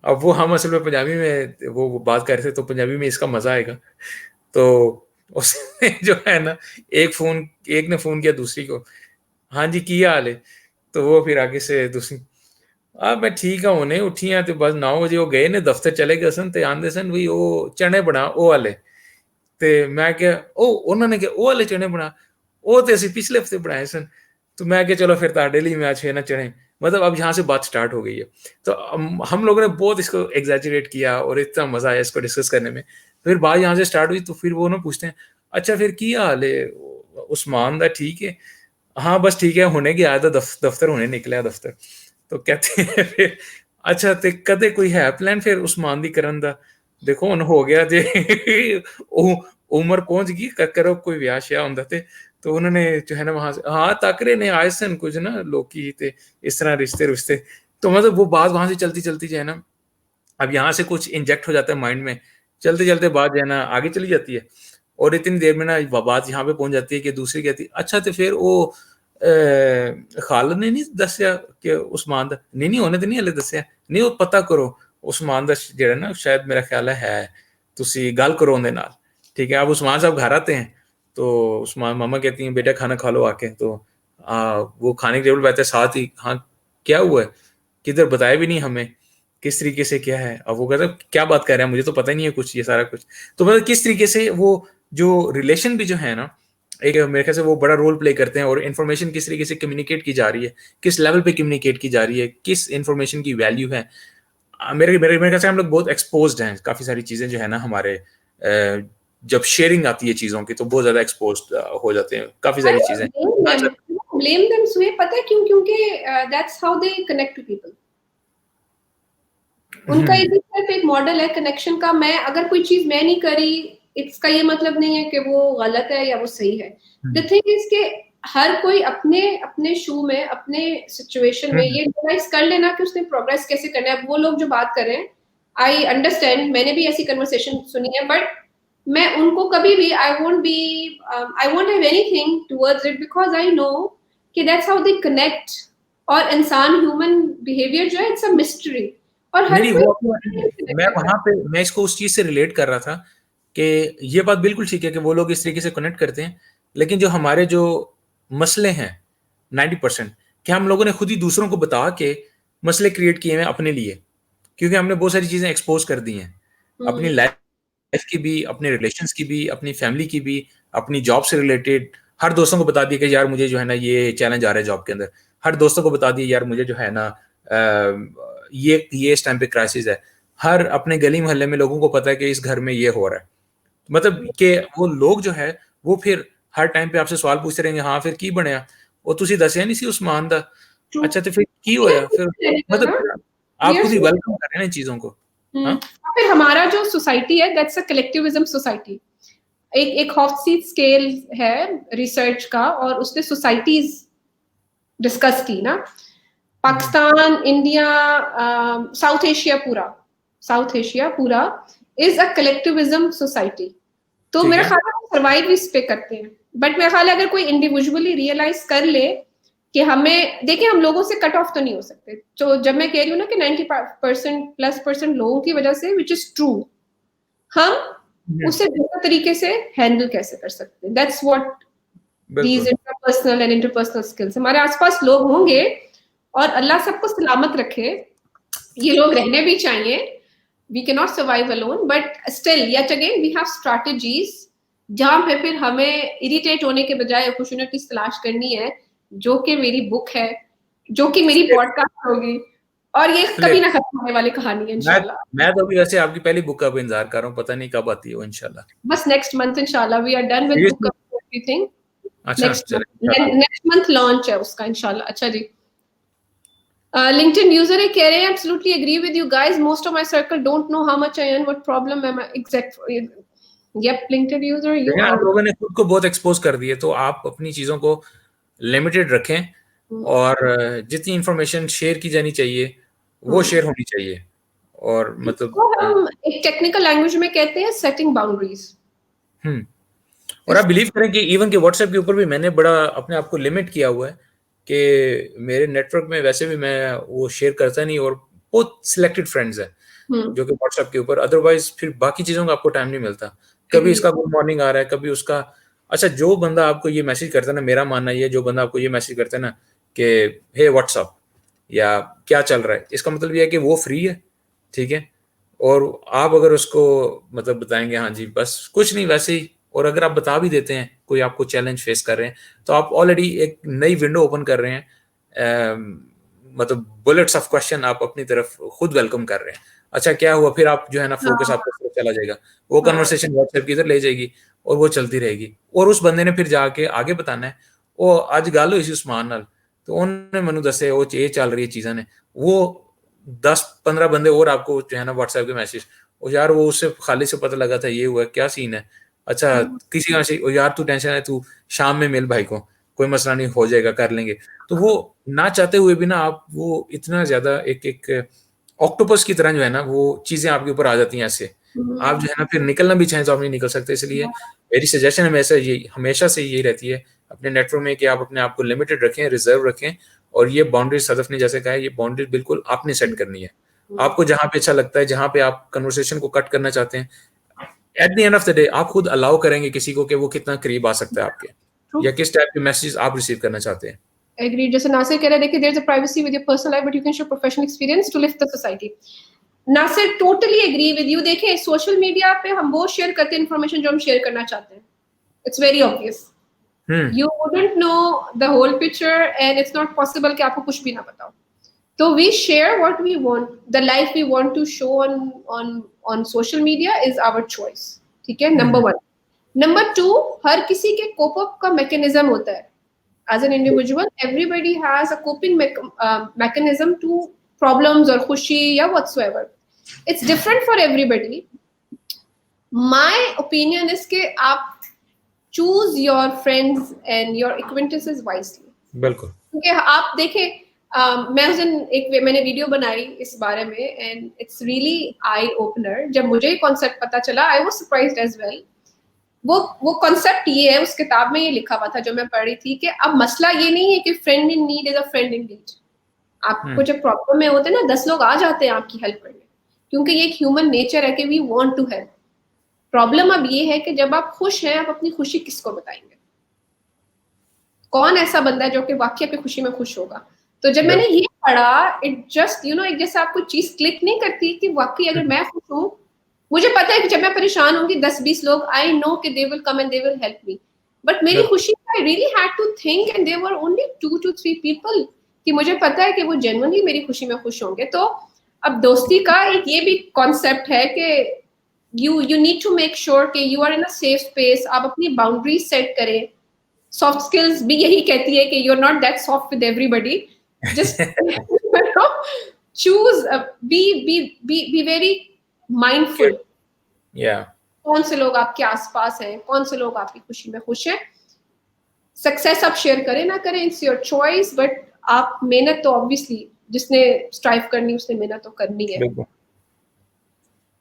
अब वो हम असल में पंजाबी में वो बात कर रहे थे, तो पंजाबी में इसका मजा आएगा। तो उसने जो है ना, एक ने फोन किया दूसरी को, हाँ जी की हाल है। तो वो फिर आगे से दूसरी, मैं ठीक हूँ, हुणे उठी हाँ, तो बस 9 बजे वो गए ने दफ्तर चले गए सन, ते आंदे सन भी वो चने बना ਉਹ वाले। ਤੇ ਮੈਂ ਕਿਹਾ ਉਹਨਾਂ ਨੇ ਕਿਹਾ ਉਹ वाले चने बना, ਉਹ ਤੇ ਅਸੀਂ पिछले हफ्ते बनाए सन। तो मैं क्या चलो फिर ताड़े लिए मैं आज है ना चने, मतलब अब यहाँ से बात स्टार्ट हो गई है। तो हम लोगों ने बहुत इसको एग्जैजरेट किया, और इतना मजा आया इसको डिस्कस करने में। फिर बात यहाँ से स्टार्ट हुई, तो फिर वो ना पूछते हैं, अच्छा फिर की हाल है उस्मान दा, ठीक है, हाँ बस ठीक है, होने गया था दफ्तर, होने निकला दफ्तर। तो कहते हैं फिर अच्छा ते कदे कोई है प्लान फिर उस्मान दी करन दा? देखो हुन हो गया जे उम्र पहुंच गई, करो कोई ब्याह श्याह हुंदा ते। तो उन्होंने जो है ना वहां से, हाँ ताकरे ने आए सन कुछ ना लोकी ते इस तरह रिश्ते। तो मतलब वो बात वहां से चलती जो है ना, अब यहाँ से कुछ इंजेक्ट हो जाता है माइंड में, चलते बात जो है ना आगे चली जाती है, और इतनी देर में ना बात यहाँ पे पहुंच जाती है कि दूसरी कहती अच्छा तो फिर वो खालिद ने नहीं दसिया कि उस्मान दा, नहीं होने तो नहीं हले दसिया, नहीं वो पता करो उस्मान दा जेड़ा ना शायद मेरा ख्याल है तुसी गल करो उनदे नाल। ठीक है, अब उस्मान साहब घर आते हैं, तो उस्मान मामा कहती हैं बेटा खाना खा लो आके। तो वो खाने के टेबल पे आते हैं साथ ही, हाँ क्या हुआ है, किधर बताया भी नहीं हमें, किस तरीके से क्या है। अब वो कहते क्या बात कर रहे हैं, मुझे तो पता ही नहीं है कुछ, ये सारा कुछ। तो मतलब किस तरीके से वो जो रिलेशन भी जो है ना, एक मेरे ख्याल से वो बड़ा रोल प्ले करते हैं, और इन्फॉर्मेशन किस तरीके से कम्युनिकेट की जा रही है, किस लेवल पे कम्युनिकेट की जा रही है, किस इन्फॉर्मेशन की वैल्यू है। मेरे ख्याल से हम लोग बहुत एक्सपोज्ड हैं, काफी सारी चीजें जो है ना हमारे जब शेयरिंग आती है चीजों की तो बहुत ज्यादा एक्सपोज्ड हो जाते हैं काफी सारी चीजें। ब्लेम देम सुहे, पता है क्यों? क्योंकि that's how they connect to people. उनका एक मॉडल है कनेक्शन का। मैं अगर कोई चीज मैं नहीं करी, इसका ये मतलब नहीं है कि वो गलत है या वो सही है। द थिंग इज कि हर कोई अपने अपने शू में, अपने सिचुएशन में ये रियलाइज कर लेना कि उसने प्रोग्रेस कैसे करना है। वो लोग जो बात कर रहे हैं, आई अंडरस्टैंड, मैंने भी ऐसी कन्वर्सेशन सुनी है, बट मैं उनको कभी भी I won't have anything towards it, because I know कि दैट्स हाउ दे कनेक्ट। और इंसान, ह्यूमन बिहेवियर जो है, इट्स अ मिस्ट्री। और हर मैं वहां पे मैं इसको उस चीज से रिलेट कर रहा था कि ये बात बिल्कुल ठीक है कि वो लोग इस तरीके से कनेक्ट करते हैं, लेकिन जो हमारे जो मसले हैं 90% कि हम लोगों ने खुद ही दूसरों को बता के मसले क्रिएट किए हैं अपने लिए, क्योंकि हमने बहुत सारी चीजें एक्सपोज कर दी हैं, अपनी लाइफ की भी, अपने रिलेशंस की भी, अपनी फैमिली की भी, अपनी जॉब से रिलेटेड। हर दोस्तों को बता दिया कि यार मुझे जो है ना ये चैलेंज आ रहा है जॉब के अंदर। हर दोस्तों को बता दिया यार मुझे जो है ना ये इस टाइम पे क्राइसिस है। हर अपने गली मोहल्ले में लोगों को पता है कि इस घर में ये हो रहा है। मतलब कि वो लोग जो है वो फिर हर टाइम पे आपसे सवाल पूछते रहेंगे, हाँ फिर की बनया, वो तुसी दसिया नहीं सी उस्मान दा, अच्छा तो फिर की होया फिर, मतलब आप खुद ही वेलकम कर रहे हैं इन चीजों को। फिर हमारा जो सोसाइटी है, दैट्स अ कलेक्टिविज्म सोसाइटी। एक हॉफस्टी स्केल है रिसर्च का, और उसने सोसाइटीज डिस्कस की ना, पाकिस्तान, इंडिया, साउथ एशिया पूरा इज अ कलेक्टिविज्म सोसाइटी। तो मेरा ख्याल है सर्वाइव इस पे करते हैं। बट मेरा ख्याल है अगर कोई इंडिविजुअली रियलाइज कर ले कि हमें, देखिए हम लोगों से कट ऑफ तो नहीं हो सकते। तो जब मैं कह रही हूँ ना कि 90% लोगों की वजह से, विच इज ट्रू, हम उसे बेहतर तरीके से हैंडल कैसे कर सकते हैं। That's what these interpersonal and interpersonal skills. हमारे आसपास लोग होंगे, और अल्लाह सबको सलामत रखे, ये लोग रहने भी चाहिए। We can not survive alone, but still yet again we have strategies जहां पे फिर हमें इरिटेट होने के बजाय अपॉर्चुनिटीज तलाश करनी है, जो कि मेरी बुक है, जो कि मेरी पॉडकास्ट होगी, और ये कभी ना खत्म होने वाली कहानी है इंशाल्लाह। मैं तो अभी वैसे आपकी पहली बुक का भी इंतजार कर रहा हूँ, पता नहीं कब आती है वो इंशाल्लाह। बस नेक्स्ट मंथ इंशाल्लाह we are done with book of everything. अच्छा, नेक्स्ट मंथ लॉन्च है उसका इंशाल्लाह। अच्छा जी, LinkedIn user है कह रहे हैं, absolutely agree with you guys, most of my circle don't know how much I earn, what problem am I exact for? Yep, LinkedIn user you are, आप लोगों ने खुद को बहुत एक्सपोज कर दिए, तो आप अपनी चीजों को लिमिटेड रखें और जितनी इंफॉर्मेशन शेयर की जानी चाहिए वो शेयर होनी चाहिए। और मतलब हम एक टेक्निकल लैंग्वेज में कहते हैं सेटिंग बाउंड्रीज। और आप बिलीव करें कि इवन के व्हाट्सएप के ऊपर भी मैंने बड़ा अपने आप को लिमिट किया हुआ है कि मेरे नेटवर्क में वैसे भी मैं वो शेयर करता नहीं, और बहुत सिलेक्टेड फ्रेंड्स हैं जो कि व्हाट्सएप के ऊपर, अदरवाइज फिर बाकी चीजों का आपको टाइम नहीं मिलता। कभी इसका गुड मॉर्निंग आ रहा है, कभी उसका। अच्छा, जो बंदा आपको ये मैसेज करता है ना, मेरा मानना ये, जो बंदा आपको ये मैसेज करता है ना कि हे व्हाट्सअप या क्या चल रहा है, इसका मतलब ये है कि वो फ्री है, ठीक है। और आप अगर उसको मतलब बताएंगे हाँ जी बस कुछ नहीं वैसे ही, और अगर आप बता भी देते हैं कोई आपको चैलेंज फेस कर रहे हैं, तो आप ऑलरेडी एक नई विंडो ओपन कर रहे हैं, मतलब बुलेट्स ऑफ क्वेश्चन आप अपनी तरफ खुद वेलकम कर रहे हैं। अच्छा क्या हुआ, फिर आप जो है ना फोकस आपका चला जाएगा, वो कन्वर्सेशन व्हाट्सएप की इधर ले जाएगी और वो चलती रहेगी। और उस बंदे ने फिर जाके आगे बताना है, वो आज गल हुई सी उस्मान नाल, तो उन्होंने मैनू दसे वो ये चल रही है चीज़ां ने, वो 10-15 बंदे और आपको जो है ना व्हाट्सएप के मैसेज, और यार वो उससे खाली से पता लगा था ये हुआ, क्या सीन है, अच्छा किसी का से यार तू टेंशन है, तू शाम में मिल भाई को, कोई मसला नहीं, हो जाएगा, कर लेंगे। तो वो ना चाहते हुए भी ना आप वो इतना ज्यादा एक ऑक्टोपस की तरह जो है ना वो चीजें आपके ऊपर आ जाती हैं ऐसे, आप जो है ना फिर निकलना भी चाहें तो आप नहीं निकल सकते। इसलिए मेरी सजेशन हमेशा से यही रहती है अपने नेटवर्क में कि आप अपने आप को लिमिटेड रखें, रिजर्व रखें, और ये बाउंड्री सदफ ने जैसे कहा है, ये बाउंड्री बिल्कुल आपने सेट करनी है। आपको जहां पे अच्छा लगता है, जहां पे आप कन्वर्सेशन को कट करना चाहते हैं, at the end of the day आप खुद अलाउ करेंगे किसी को कि वो कितना करीब आ सकता है आपके, या किस टाइप के मैसेज आप रिसीव करना चाहते हैं। एग्री, जैसे नासिर कह रहा है, देखिए there is a privacy with your personal life but you can show professional experience to lift the society. Nasir totally agree with you. देखिए सोशल मीडिया पे हम वो शेयर करते हैं इन्फॉर्मेशन जो हम शेयर करना चाहते हैं, it's very obvious. You wouldn't know the whole picture and it's not possible कि आपको कुछ भी ना बताओ। तो we share what we want, the life we want to show on social media is our choice, ठीक है, नंबर 1। नंबर 2, हर किसी के कोप अप का मैकेनिज्म होता है। As an individual everybody has a coping mechanism to problems और खुशी या whatsoever, it's different for everybody. My opinion is कि आप choose your friends and your acquaintances wisely. बिल्कुल, क्योंकि आप देखें मैं उस दिन मैंने वीडियो बनाई इस बारे में and it's really eye opener. जब मुझे ये कॉन्सेप्ट पता चला I was surprised as well. वो कॉन्सेप्ट ये है, उस किताब में ये लिखा हुआ था जो मैं पढ़ रही थी, कि अब मसला ये नहीं है कि friend in need is a friend in need. आपको जब प्रॉब्लम में होते हैं ना 10 लोग आ जाते हैं आपकी हेल्प करने, क्योंकि ये एक ह्यूमन नेचर है कि we want to help. Problem अब ये है कि जब आप खुश हैं आप अपनी खुशी किसको बताएंगे? कौन ऐसा बंदा है जो कि वाकई आपकी खुशी में खुश होगा? तो जब मैंने ये पढ़ा, इट जस्ट एक जैसे आपको चीज क्लिक नहीं करती कि वाकई अगर मैं खुश हूँ, मुझे पता है कि जब मैं परेशान होंगी 10-20 लोग, आई नो कि they will come and they will help me, but मेरी खुशी I really had to think and there were only 2 to 3 people कि मुझे पता है कि वो जेन्युइनली मेरी खुशी में खुश होंगे। तो अब दोस्ती का एक ये भी कॉन्सेप्ट है कि you need to make sure कि you are in a safe space, आप अपनी बाउंड्री सेट करें। सॉफ्ट स्किल्स भी यही कहती है कि you are not that soft with everybody, just choose be very mindful। कौन से लोग आपके आसपास हैं, कौन से लोग आपकी खुशी में खुश हैं। सक्सेस आप शेयर करें ना करें, इट्स योर चॉइस, बट आप मेहनत तो ऑब्वियसली जिसने स्ट्राइव करनी उसने मेहनत तो करनी है।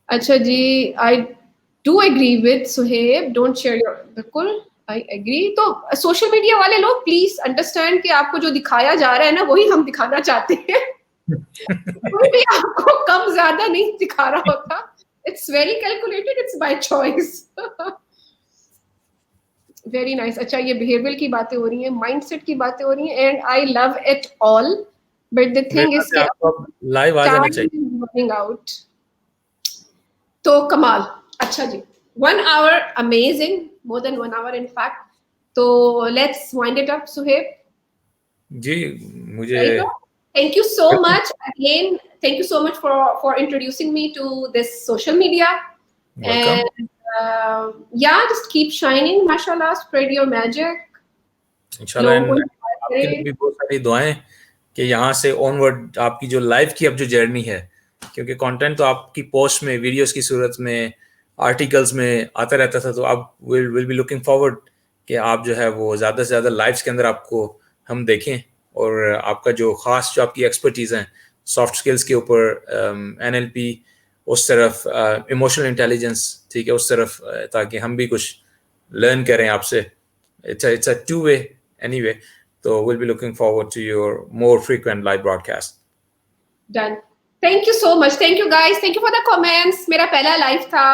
अच्छा जी, I do agree with Suhaib, don't share your, बिल्कुल आई एग्री। तो सोशल मीडिया वाले लोग प्लीज अंडरस्टैंड कि आपको जो दिखाया जा रहा है ना वही हम दिखाना चाहते हैं। कोई भी आपको कम ज्यादा नहीं दिखा रहा होता, it's very calculated, it's by choice. Very nice. अच्छा, ये बिहेवियर की बातें हो रही हैं, माइंडसेट की बातें हो रही हैं, and I love it all, but the thing is live आ जाना चाहिए आउट। तो कमाल। अच्छा जी, 1 hour amazing, more than 1 hour in fact। तो let's wind it up, Suhaib जी। मुझे thank you so much again, thank you so much for introducing me to this social media। Welcome। and yeah, just keep shining, mashallah, spread your magic इंशाल्लाह। आपके लिए भी बहुत सारी दुआएं कि यहाँ से ऑनवर्ड आपकी जो लाइफ की अब जो जर्नी है, क्योंकि कंटेंट तो आपकी पोस्ट में, वीडियोस की सूरत में, आर्टिकल्स में आता रहता था, तो आप विल बी लुकिंग फॉरवर्ड कि आप जो है वो ज़्यादा से ज़्यादा लाइव्स के अंदर आपको हम देखें, और आपका जो ख़ास जो आपकी एक्सपर्टीज़ हैं सॉफ्ट स्किल्स के ऊपर, NLP उस तरफ, इमोशनल इंटेलिजेंस, ठीक है, उस तरफ, ताकि हम भी कुछ लर्न करें आपसे। It's a two-way anyway, so we'll be looking forward to your more frequent live broadcast। Done। Thank you so much, thank you guys, thank you for the comments। मेरा पहला लाइव था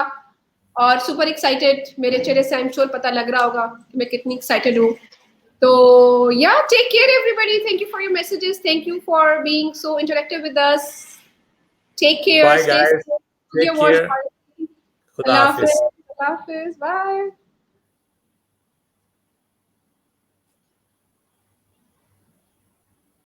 और सुपर एक्साइटेड, मेरे चेहरे से आई am sure पता लग रहा होगा कि मैं कितनी एक्साइटेड हूँ। तो yeah, take care everybody, thank you for your messages, thank you for being so interactive with us. Take care, bye guys, take care, खुदा हाफिज। Bye।